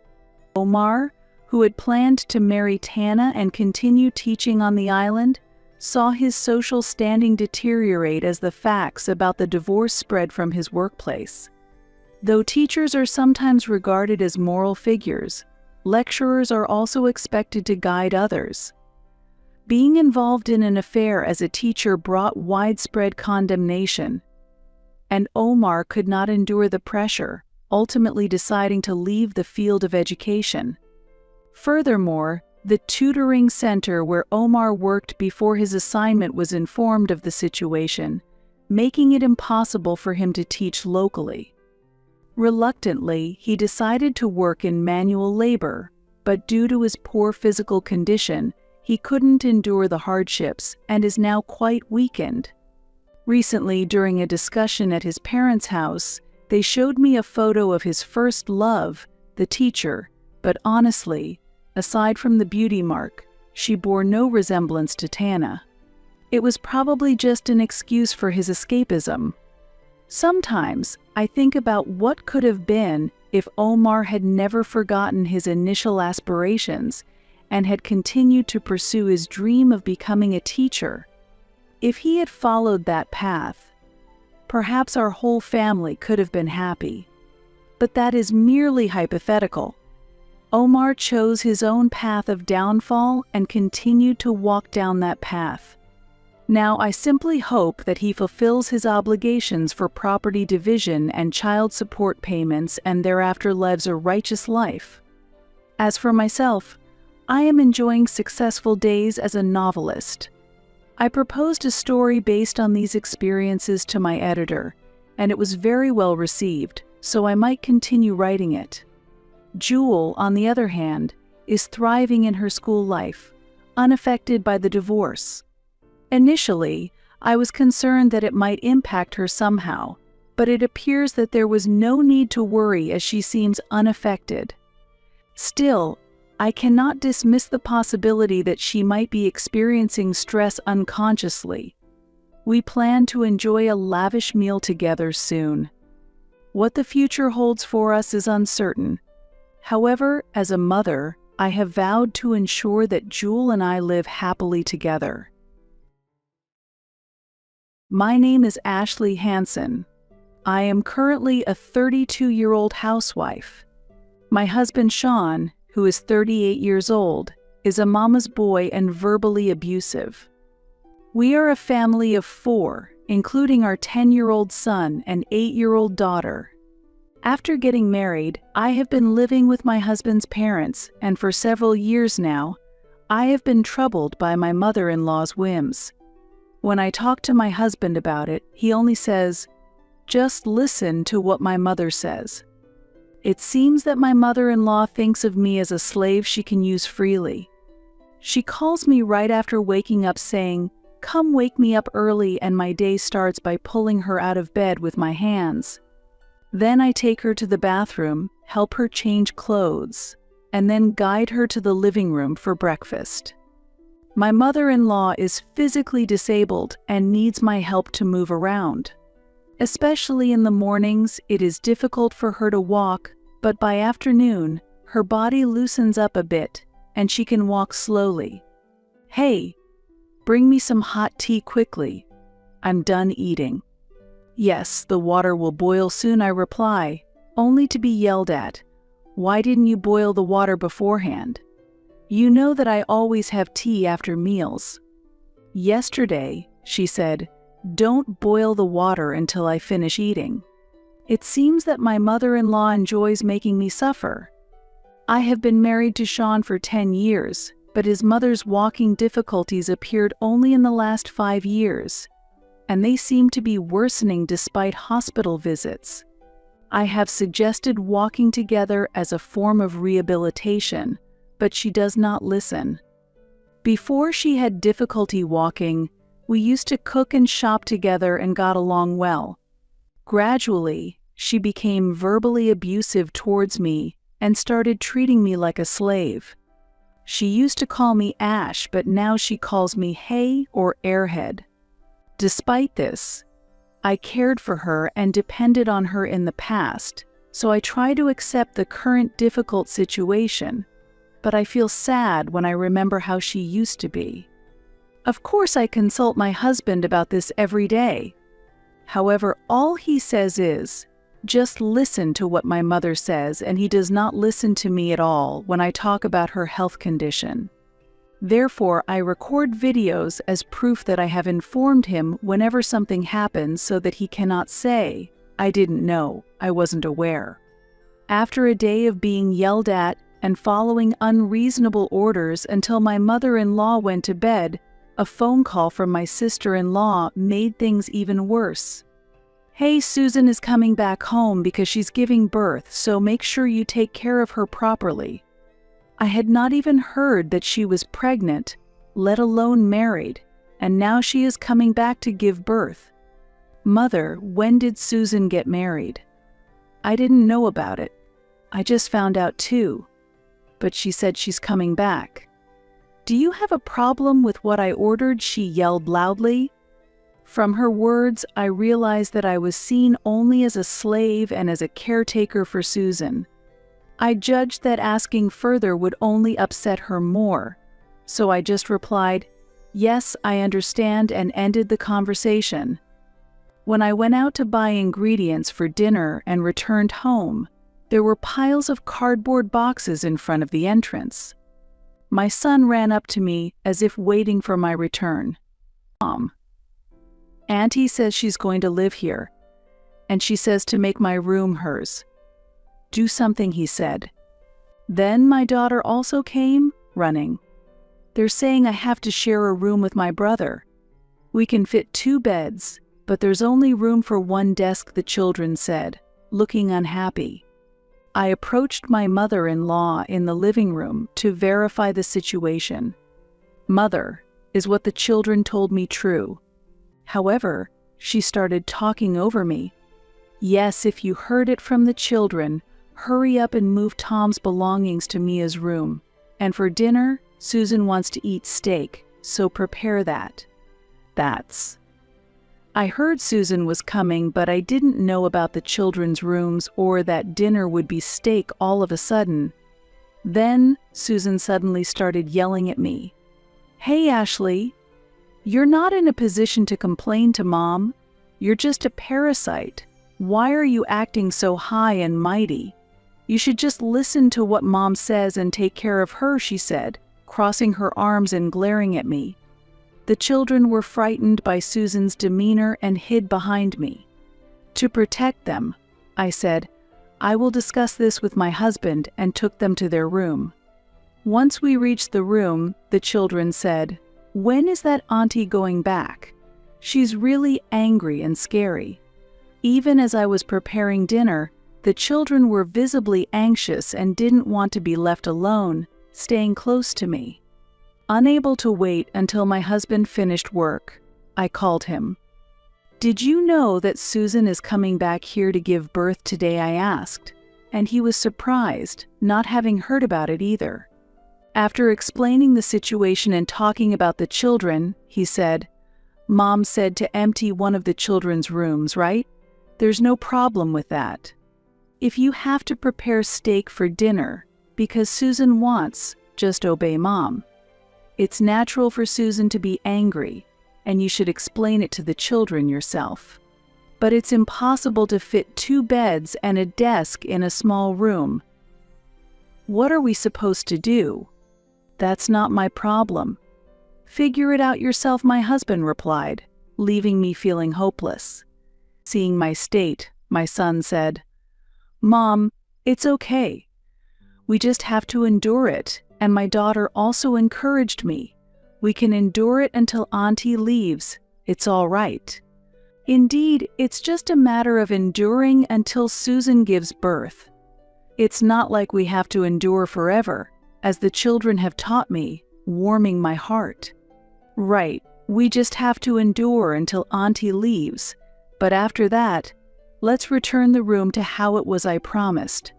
Omar, who had planned to marry Tana and continue teaching on the island, saw his social standing deteriorate as the facts about the divorce spread from his workplace. Though teachers are sometimes regarded as moral figures, lecturers are also expected to guide others. Being involved in an affair as a teacher brought widespread condemnation, and Omar could not endure the pressure, ultimately deciding to leave the field of education. Furthermore, the tutoring center where Omar worked before his assignment was informed of the situation, making it impossible for him to teach locally. Reluctantly, he decided to work in manual labor, but due to his poor physical condition, he couldn't endure the hardships and is now quite weakened. Recently, during a discussion at his parents' house, they showed me a photo of his first love, the teacher, but honestly, aside from the beauty mark, she bore no resemblance to Tana. It was probably just an excuse for his escapism. Sometimes, I think about what could have been if Omar had never forgotten his initial aspirations and had continued to pursue his dream of becoming a teacher. If he had followed that path, perhaps our whole family could have been happy. But that is merely hypothetical. Omar chose his own path of downfall and continued to walk down that path. Now I simply hope that he fulfills his obligations for property division and child support payments and thereafter lives a righteous life. As for myself, I am enjoying successful days as a novelist. I proposed a story based on these experiences to my editor, and it was very well received, so I might continue writing it. Jewel, on the other hand, is thriving in her school life, unaffected by the divorce. Initially, I was concerned that it might impact her somehow, but it appears that there was no need to worry as she seems unaffected. Still, I cannot dismiss the possibility that she might be experiencing stress unconsciously. We plan to enjoy a lavish meal together soon. What the future holds for us is uncertain. However, as a mother, I have vowed to ensure that Jewel and I live happily together. My name is Ashley Hansen. I am currently a 32-year-old housewife. My husband Sean, who is 38 years old, is a mama's boy and verbally abusive. We are a family of 4, including our 10-year-old son and 8-year-old daughter. After getting married, I have been living with my husband's parents, and for several years now, I have been troubled by my mother-in-law's whims. When I talk to my husband about it, he only says, "Just listen to what my mother says." It seems that my mother-in-law thinks of me as a slave she can use freely. She calls me right after waking up saying, "Come wake me up early," and my day starts by pulling her out of bed with my hands. Then I take her to the bathroom, help her change clothes, and then guide her to the living room for breakfast. My mother-in-law is physically disabled and needs my help to move around. Especially in the mornings, it is difficult for her to walk, but by afternoon, her body loosens up a bit, and she can walk slowly. "Hey, bring me some hot tea quickly. I'm done eating." "Yes, the water will boil soon," I reply, only to be yelled at. "Why didn't you boil the water beforehand? You know that I always have tea after meals." "Yesterday," she said, "don't boil the water until I finish eating." It seems that my mother-in-law enjoys making me suffer. I have been married to Sean for 10 years, but his mother's walking difficulties appeared only in the last 5 years, and they seem to be worsening despite hospital visits. I have suggested walking together as a form of rehabilitation, but she does not listen. Before she had difficulty walking, we used to cook and shop together and got along well. Gradually, she became verbally abusive towards me and started treating me like a slave. She used to call me Ash, but now she calls me Hey or Airhead. Despite this, I cared for her and depended on her in the past, so I try to accept the current difficult situation, but I feel sad when I remember how she used to be. Of course, I consult my husband about this every day. However, all he says is, "Just listen to what my mother says," and he does not listen to me at all when I talk about her health condition. Therefore, I record videos as proof that I have informed him whenever something happens so that he cannot say, "I didn't know, I wasn't aware." After a day of being yelled at and following unreasonable orders until my mother-in-law went to bed, a phone call from my sister-in-law made things even worse. "Hey, Susan is coming back home because she's giving birth, so make sure you take care of her properly." I had not even heard that she was pregnant, let alone married, and now she is coming back to give birth. "Mother, when did Susan get married?" "I didn't know about it. I just found out too. But she said she's coming back." "Do you have a problem with what I ordered?" she yelled loudly. From her words, I realized that I was seen only as a slave and as a caretaker for Susan. I judged that asking further would only upset her more, so I just replied, "Yes, I understand," and ended the conversation. When I went out to buy ingredients for dinner and returned home, there were piles of cardboard boxes in front of the entrance. My son ran up to me as if waiting for my return. "Mom, Auntie says she's going to live here, and she says to make my room hers." "Do something," he said. Then my daughter also came, running. They're saying I have to share a room with my brother. We can fit 2 beds, but there's only room for 1 desk, the children said, looking unhappy. I approached my mother-in-law in the living room to verify the situation. Mother, is what the children told me true? However, she started talking over me. Yes, if you heard it from the children, hurry up and move Tom's belongings to Mia's room. And for dinner, Susan wants to eat steak, so prepare that. I heard Susan was coming, but I didn't know about the children's rooms or that dinner would be steak all of a sudden. Then Susan suddenly started yelling at me. Hey, Ashley, you're not in a position to complain to Mom. You're just a parasite. Why are you acting so high and mighty? You should just listen to what Mom says and take care of her, she said, crossing her arms and glaring at me. The children were frightened by Susan's demeanor and hid behind me. To protect them, I said, I will discuss this with my husband, and took them to their room. Once we reached the room, the children said, when is that auntie going back? She's really angry and scary. Even as I was preparing dinner, the children were visibly anxious and didn't want to be left alone, staying close to me. Unable to wait until my husband finished work, I called him. Did you know that Susan is coming back here to give birth today? I asked, and he was surprised, not having heard about it either. After explaining the situation and talking about the children, he said, Mom said to empty one of the children's rooms, right? There's no problem with that. If you have to prepare steak for dinner because Susan wants, just obey Mom. It's natural for Susan to be angry, and you should explain it to the children yourself. But it's impossible to fit 2 beds and a desk in a small room. What are we supposed to do? That's not my problem. Figure it out yourself, my husband replied, leaving me feeling hopeless. Seeing my state, my son said, Mom, it's okay. We just have to endure it. And my daughter also encouraged me. We can endure it until Auntie leaves. It's all right. Indeed, it's just a matter of enduring until Susan gives birth. It's not like we have to endure forever, as the children have taught me, warming my heart. Right, we just have to endure until Auntie leaves, but after that, let's return the room to how it was I promised.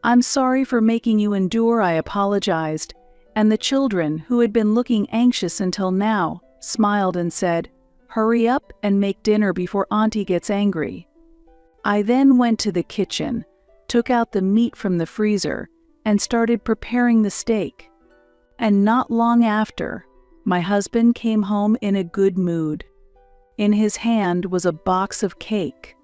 I'm sorry for making you endure, I apologized, and the children, who had been looking anxious until now, smiled and said, hurry up and make dinner before Auntie gets angry. I then went to the kitchen, took out the meat from the freezer, and started preparing the steak. And not long after, my husband came home in a good mood. In his hand was a box of cake.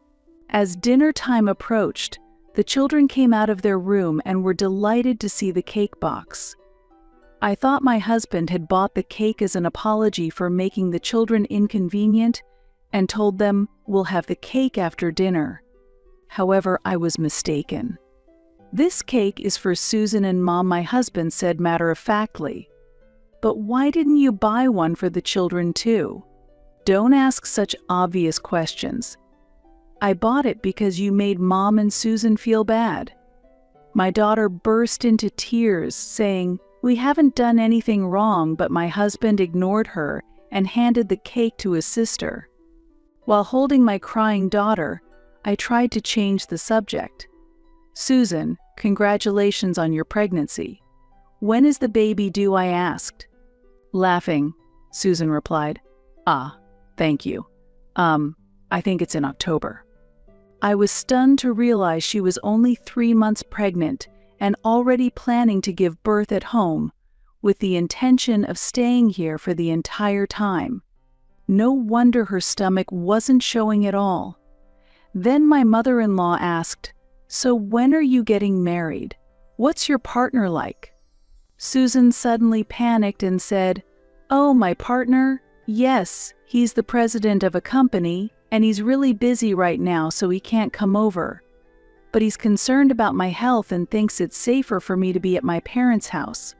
As dinner time approached, the children came out of their room and were delighted to see the cake box. I thought my husband had bought the cake as an apology for making the children inconvenient and told them, we'll have the cake after dinner. However, I was mistaken. This cake is for Susan and Mom, my husband said matter-of-factly. But why didn't you buy one for the children too? Don't ask such obvious questions. I bought it because you made Mom and Susan feel bad. My daughter burst into tears, saying, we haven't done anything wrong, but my husband ignored her and handed the cake to his sister. While holding my crying daughter, I tried to change the subject. Susan, congratulations on your pregnancy. When is the baby due? I asked. Laughing, Susan replied, thank you. I think it's in October. I was stunned to realize she was only 3 months pregnant and already planning to give birth at home, with the intention of staying here for the entire time. No wonder her stomach wasn't showing at all. Then my mother-in-law asked, so when are you getting married? What's your partner like? Susan suddenly panicked and said, oh, my partner? Yes, he's the president of a company, and he's really busy right now, so he can't come over. but he's concerned about my health and thinks it's safer for me to be at my parents' house."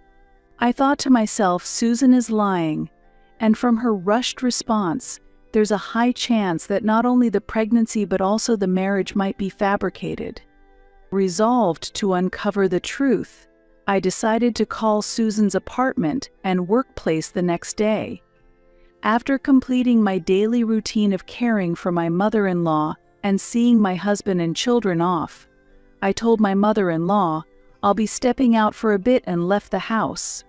I thought to myself, Susan is lying, and from her rushed response, there's a high chance that not only the pregnancy but also the marriage might be fabricated. Resolved to uncover the truth, I decided to call Susan's apartment and workplace the next day. After completing my daily routine of caring for my mother-in-law and seeing my husband and children off, I told my mother-in-law I'll be stepping out for a bit and left the house.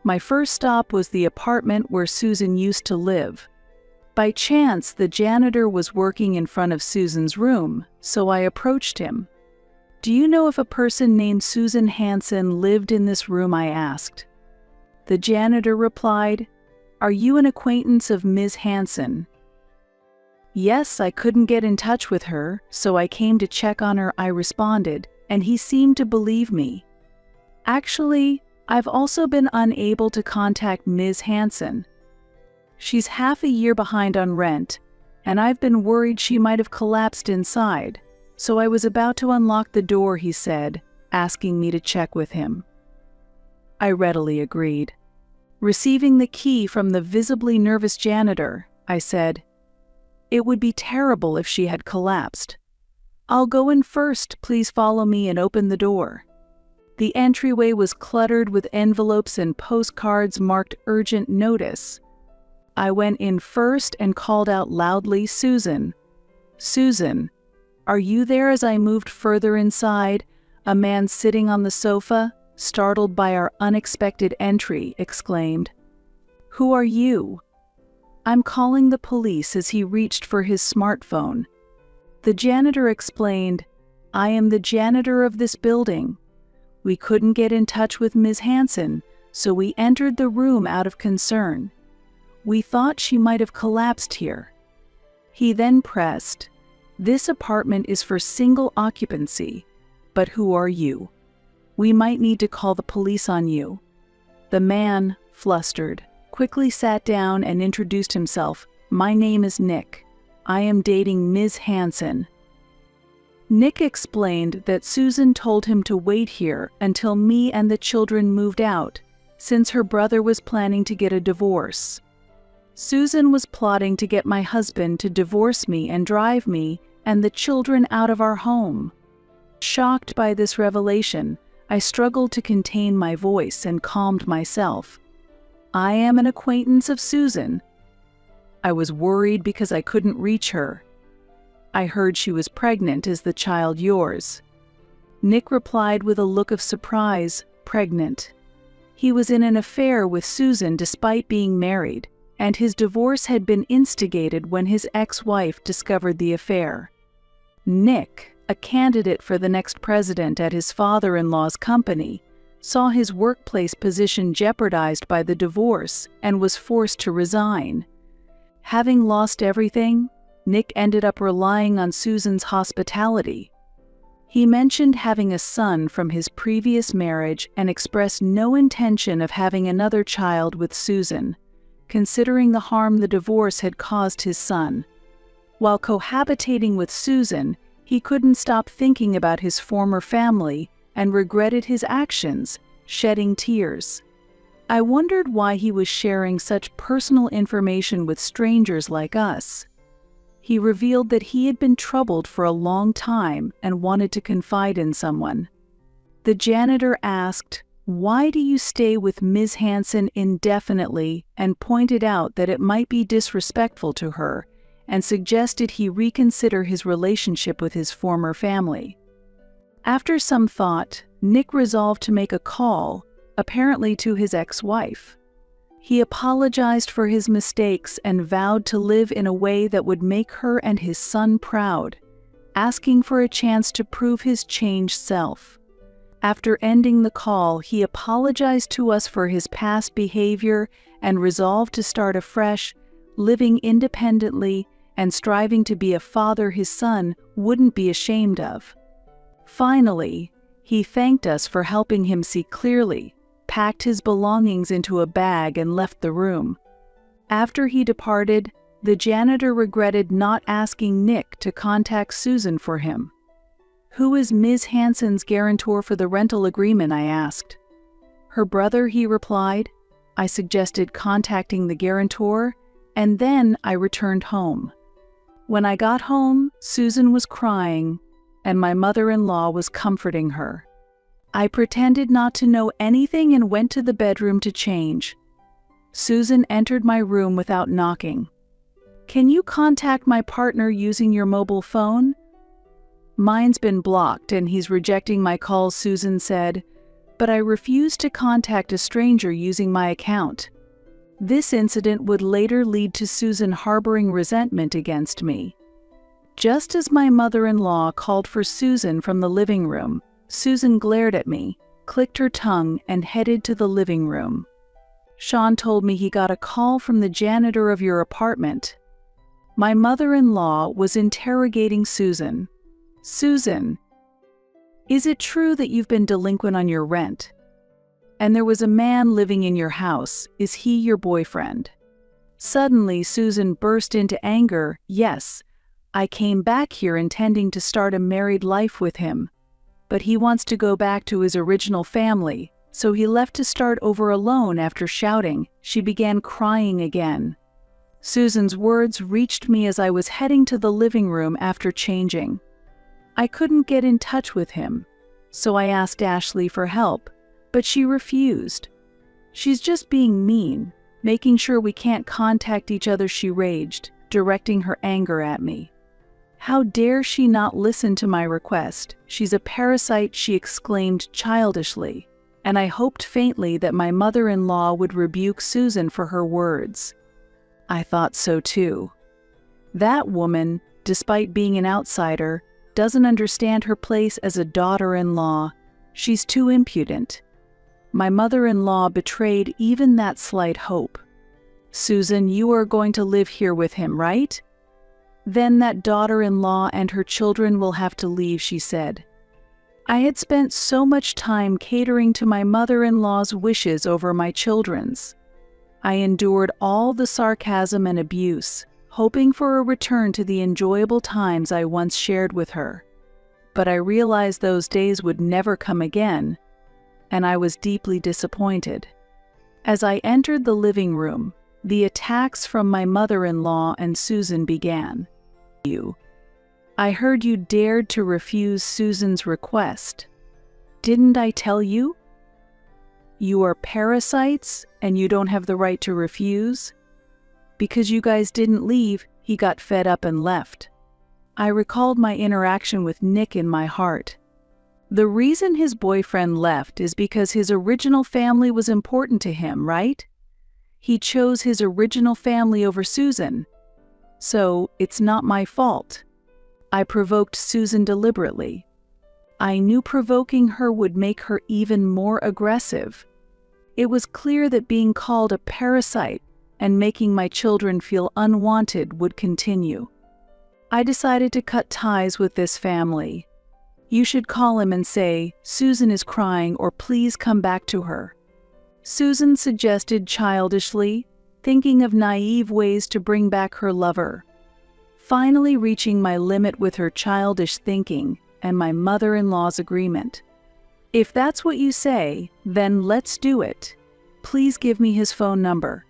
My first stop was the apartment where Susan used to live. By chance, the janitor was working in front of Susan's room, so I approached him. "Do you know if a person named Susan Hansen lived in this room?" I asked. The janitor replied, "Are you an acquaintance of Ms. Hansen?" "Yes, I couldn't get in touch with her, so I came to check on her," I responded, and he seemed to believe me. "Actually, I've also been unable to contact Ms. Hansen. She's half a year behind on rent, and I've been worried she might have collapsed inside, so I was about to unlock the door," he said, asking me to check with him. I readily agreed. Receiving the key from the visibly nervous janitor, I said, "It would be terrible if she had collapsed. I'll go in first, please follow me," and open the door. The entryway was cluttered with envelopes and postcards marked urgent notice. I went in first and called out loudly, "Susan! Susan! Are you there?" As I moved further inside, a man sitting on the sofa, startled by our unexpected entry, exclaimed, "Who are you?" "I'm calling the police," as he reached for his smartphone. The janitor explained, "I am the janitor of this building. We couldn't get in touch with Ms. Hansen, so we entered the room out of concern. We thought she might have collapsed here." He then pressed, "This apartment is for single occupancy, but who are you? We might need to call the police on you." The man, flustered, quickly sat down and introduced himself. "My name is Nick. I am dating Ms. Hansen." Nick explained that Susan told him to wait here until me and the children moved out, since her brother was planning to get a divorce. Susan was plotting to get my husband to divorce me and drive me and the children out of our home. Shocked by this revelation, I struggled to contain my voice and calmed myself. "I am an acquaintance of Susan. I was worried because I couldn't reach her. I heard she was pregnant. Is the child yours?" Nick replied with a look of surprise, "Pregnant." He was in an affair with Susan despite being married, and his divorce had been instigated when his ex-wife discovered the affair. Nick, a candidate for the next president at his father-in-law's company, saw his workplace position jeopardized by the divorce and was forced to resign. Having lost everything, Nick ended up relying on Susan's hospitality. He mentioned having a son from his previous marriage and expressed no intention of having another child with Susan, considering the harm the divorce had caused his son. While cohabitating with Susan, he couldn't stop thinking about his former family and regretted his actions, shedding tears. I wondered why he was sharing such personal information with strangers like us. He revealed that he had been troubled for a long time and wanted to confide in someone. The janitor asked, "Why do you stay with Ms. Hansen indefinitely?" and pointed out that it might be disrespectful to her, and suggested he reconsider his relationship with his former family. After some thought, Nick resolved to make a call, apparently to his ex-wife. He apologized for his mistakes and vowed to live in a way that would make her and his son proud, asking for a chance to prove his changed self. After ending the call, he apologized to us for his past behavior and resolved to start afresh, living independently and striving to be a father his son wouldn't be ashamed of. Finally, he thanked us for helping him see clearly, packed his belongings into a bag and left the room. After he departed, the janitor regretted not asking Nick to contact Susan for him. "Who is Ms. Hansen's guarantor for the rental agreement?" I asked. "Her brother," he replied. I suggested contacting the guarantor, and then I returned home. When I got home, Susan was crying, and my mother-in-law was comforting her. I pretended not to know anything and went to the bedroom to change. Susan entered my room without knocking. "Can you contact my partner using your mobile phone?" "Mine's been blocked and he's rejecting my calls," Susan said, "but I refuse to contact a stranger using my account." This incident would later lead to Susan harboring resentment against me. Just as my mother-in-law called for Susan from the living room, Susan glared at me, clicked her tongue, and headed to the living room. "Sean told me he got a call from the janitor of your apartment." My mother-in-law was interrogating Susan. "Susan, is it true that you've been delinquent on your rent? And there was a man living in your house. Is he your boyfriend?" Suddenly, Susan burst into anger. "Yes, I came back here intending to start a married life with him. But he wants to go back to his original family, so he left to start over alone." After shouting, she began crying again. Susan's words reached me as I was heading to the living room after changing. I couldn't get in touch with him, so I asked Ashley for help, but she refused. "She's just being mean, making sure we can't contact each other," she raged, directing her anger at me. "How dare she not listen to my request? She's a parasite," she exclaimed childishly, and I hoped faintly that my mother-in-law would rebuke Susan for her words. I thought so too. That woman, despite being an outsider, doesn't understand her place as a daughter-in-law. She's too impudent. My mother-in-law betrayed even that slight hope. "Susan, you are going to live here with him, right? Then that daughter-in-law and her children will have to leave," she said. I had spent so much time catering to my mother-in-law's wishes over my children's. I endured all the sarcasm and abuse, hoping for a return to the enjoyable times I once shared with her. But I realized those days would never come again, and I was deeply disappointed. As I entered the living room, the attacks from my mother-in-law and Susan began. I heard you dared to refuse Susan's request. Didn't I tell you? You are parasites, and you don't have the right to refuse. Because you guys didn't leave, he got fed up and left." I recalled my interaction with Nick in my heart. The reason his boyfriend left is because his original family was important to him, right? He chose his original family over Susan. So, it's not my fault. I provoked Susan deliberately. I knew provoking her would make her even more aggressive. It was clear that being called a parasite and making my children feel unwanted would continue. I decided to cut ties with this family. "You should call him and say, 'Susan is crying,' or 'please come back to her,'" Susan suggested childishly, thinking of naive ways to bring back her lover. Finally reaching my limit with her childish thinking and my mother-in-law's agreement. "If that's what you say, then let's do it. Please give me his phone number."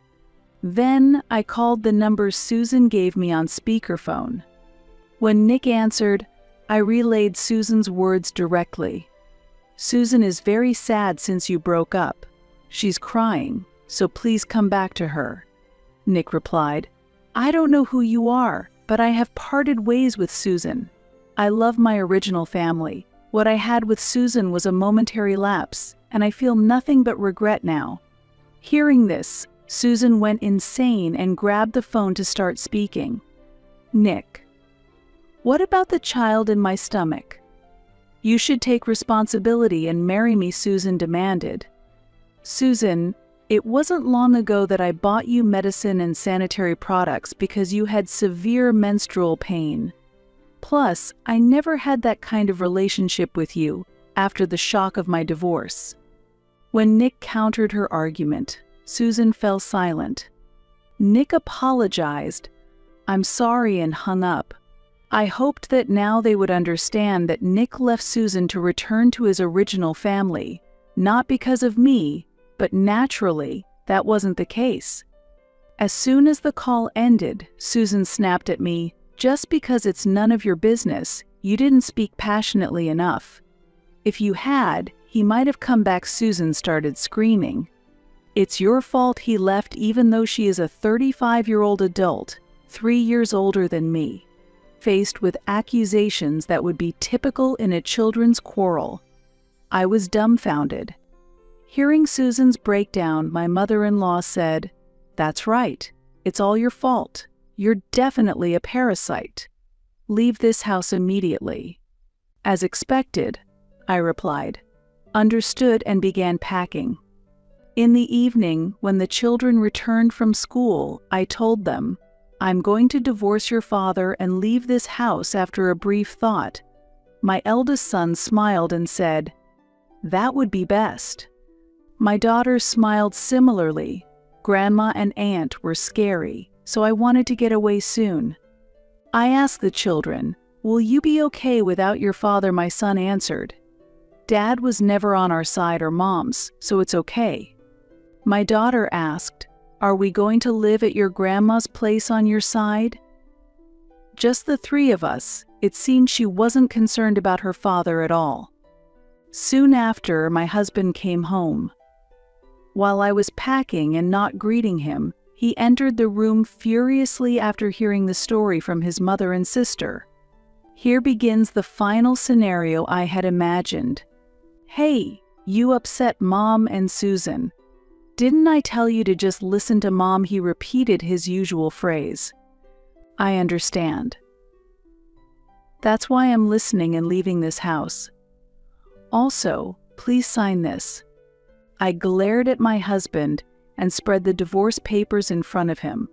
Then I called the number Susan gave me on speakerphone. When Nick answered, I relayed Susan's words directly. "Susan is very sad since you broke up. She's crying, so please come back to her." Nick replied, "I don't know who you are, but I have parted ways with Susan. I love my original family. What I had with Susan was a momentary lapse, and I feel nothing but regret now." Hearing this, Susan went insane and grabbed the phone to start speaking. "Nick, what about the child in my stomach? You should take responsibility and marry me," Susan demanded. "Susan, it wasn't long ago that I bought you medicine and sanitary products because you had severe menstrual pain. Plus, I never had that kind of relationship with you after the shock of my divorce." When Nick countered her argument, Susan fell silent. Nick apologized. "I'm sorry," and hung up. I hoped that now they would understand that Nick left Susan to return to his original family, not because of me, but naturally, that wasn't the case. As soon as the call ended, Susan snapped at me, "Just because it's none of your business, you didn't speak passionately enough. If you had, he might have come back." Susan started screaming. "It's your fault he left even though she is a 35-year-old adult, 3 years older than me." Faced with accusations that would be typical in a children's quarrel, I was dumbfounded. Hearing Susan's breakdown, my mother-in-law said, "That's right. It's all your fault. You're definitely a parasite. Leave this house immediately." "As expected," I replied. "Understood," and began packing. In the evening, when the children returned from school, I told them, "I'm going to divorce your father and leave this house." After a brief thought, my eldest son smiled and said, "That would be best." My daughters smiled similarly. Grandma and aunt were scary, so I wanted to get away soon. I asked the children, "Will you be okay without your father?" My son answered, "Dad was never on our side or Mom's, so it's okay." My daughter asked, "Are we going to live at your grandma's place on your side?" Just the three of us. It seemed she wasn't concerned about her father at all. Soon after, my husband came home. While I was packing and not greeting him, he entered the room furiously after hearing the story from his mother and sister. Here begins the final scenario I had imagined. "Hey, you upset Mom and Susan. Didn't I tell you to just listen to Mom?" He repeated his usual phrase. "I understand. That's why I'm listening and leaving this house. Also, please sign this." I glared at my husband and spread the divorce papers in front of him.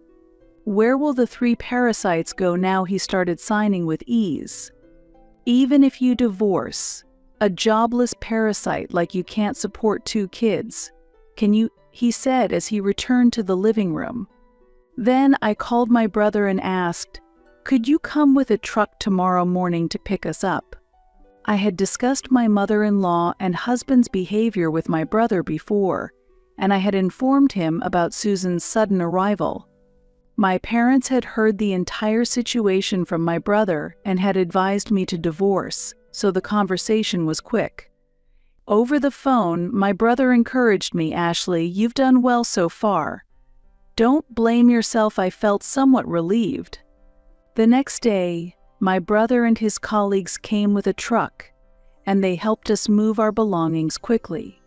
"Where will the 3 parasites go now?" He started signing with ease. "Even if you divorce a jobless parasite like you can't support 2 kids, can you?" he said as he returned to the living room. Then I called my brother and asked, "Could you come with a truck tomorrow morning to pick us up?" I had discussed my mother-in-law and husband's behavior with my brother before, and I had informed him about Susan's sudden arrival. My parents had heard the entire situation from my brother and had advised me to divorce, so the conversation was quick. Over the phone, my brother encouraged me, "Ashley, you've done well so far. Don't blame yourself." I felt somewhat relieved. The next day, my brother and his colleagues came with a truck, and they helped us move our belongings quickly.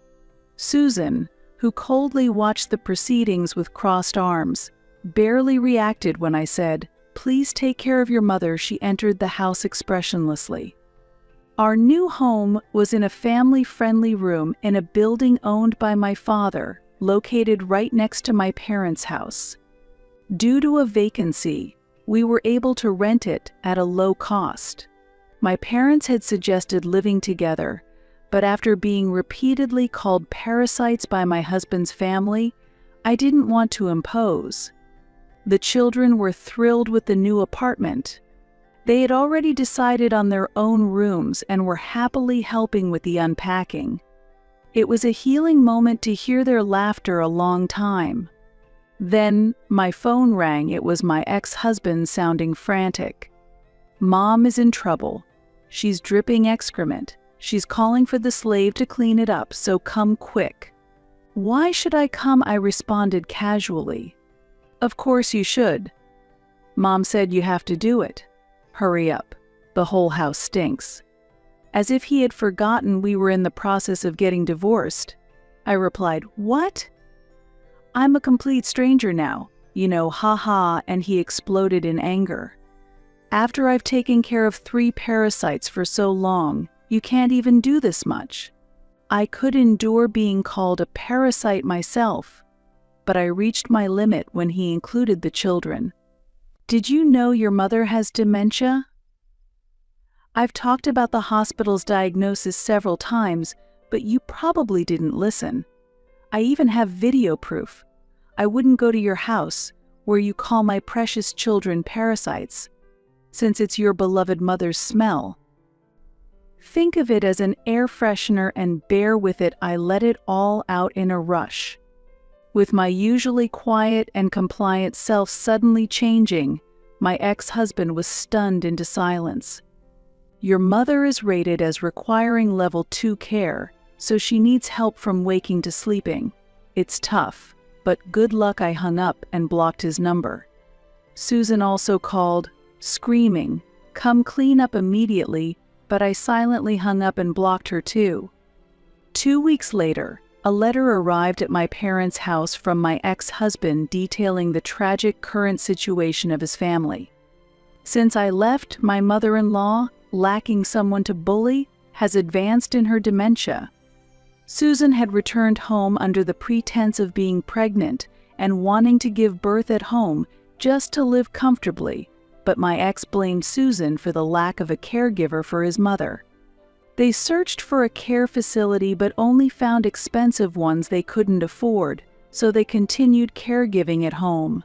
Susan, who coldly watched the proceedings with crossed arms, barely reacted when I said, "Please take care of your mother." She entered the house expressionlessly. Our new home was in a family-friendly room in a building owned by my father, located right next to my parents' house. Due to a vacancy, we were able to rent it at a low cost. My parents had suggested living together, but after being repeatedly called parasites by my husband's family, I didn't want to impose. The children were thrilled with the new apartment. They had already decided on their own rooms and were happily helping with the unpacking. It was a healing moment to hear their laughter a long time. Then my phone rang. It was my ex-husband sounding frantic. "Mom is in trouble. She's dripping excrement. She's calling for the slave to clean it up, so come quick." "Why should I come?" I responded casually. "Of course you should. Mom said you have to do it. Hurry up. The whole house stinks." As if he had forgotten we were in the process of getting divorced, I replied, "What? I'm a complete stranger now, haha," and he exploded in anger. "After I've taken care of 3 parasites for so long, you can't even do this much." I could endure being called a parasite myself, but I reached my limit when he included the children. "Did you know your mother has dementia?" I've talked about the hospital's diagnosis several times, but you probably didn't listen. I even have video proof. I wouldn't go to your house, where you call my precious children parasites. since it's your beloved mother's smell. Think of it as an air freshener and bear with it. I let it all out in a rush. With my usually quiet and compliant self suddenly changing, my ex-husband was stunned into silence. Your mother is rated as requiring level 2 care, so she needs help from waking to sleeping. It's tough, but good luck. I hung up and blocked his number. Susan also called, screaming, "Come clean up immediately," but I silently hung up and blocked her too. 2 weeks later, a letter arrived at my parents' house from my ex-husband detailing the tragic current situation of his family. Since I left, my mother-in-law, lacking someone to bully, has advanced in her dementia. Susan had returned home under the pretense of being pregnant and wanting to give birth at home just to live comfortably, but my ex blamed Susan for the lack of a caregiver for his mother. They searched for a care facility but only found expensive ones they couldn't afford, so they continued caregiving at home.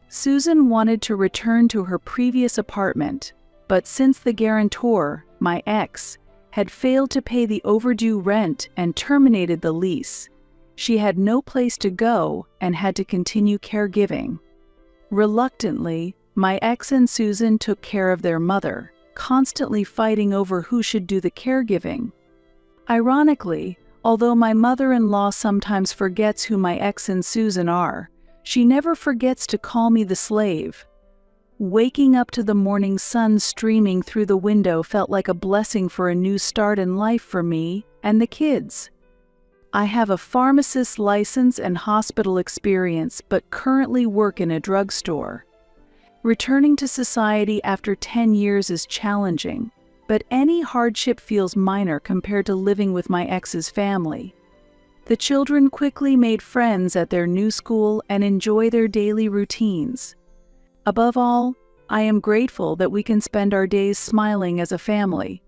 Susan wanted to return to her previous apartment, but since the guarantor, my ex, had failed to pay the overdue rent and terminated the lease, she had no place to go and had to continue caregiving. Reluctantly, my ex and Susan took care of their mother, constantly fighting over who should do the caregiving. Ironically, although my mother-in-law sometimes forgets who my ex and Susan are, she never forgets to call me the slave. Waking up to the morning sun streaming through the window felt like a blessing for a new start in life for me and the kids. I have a pharmacist's license and hospital experience, but currently work in a drugstore. Returning to society after 10 years is challenging, but any hardship feels minor compared to living with my ex's family. The children quickly made friends at their new school and enjoy their daily routines. Above all, I am grateful that we can spend our days smiling as a family.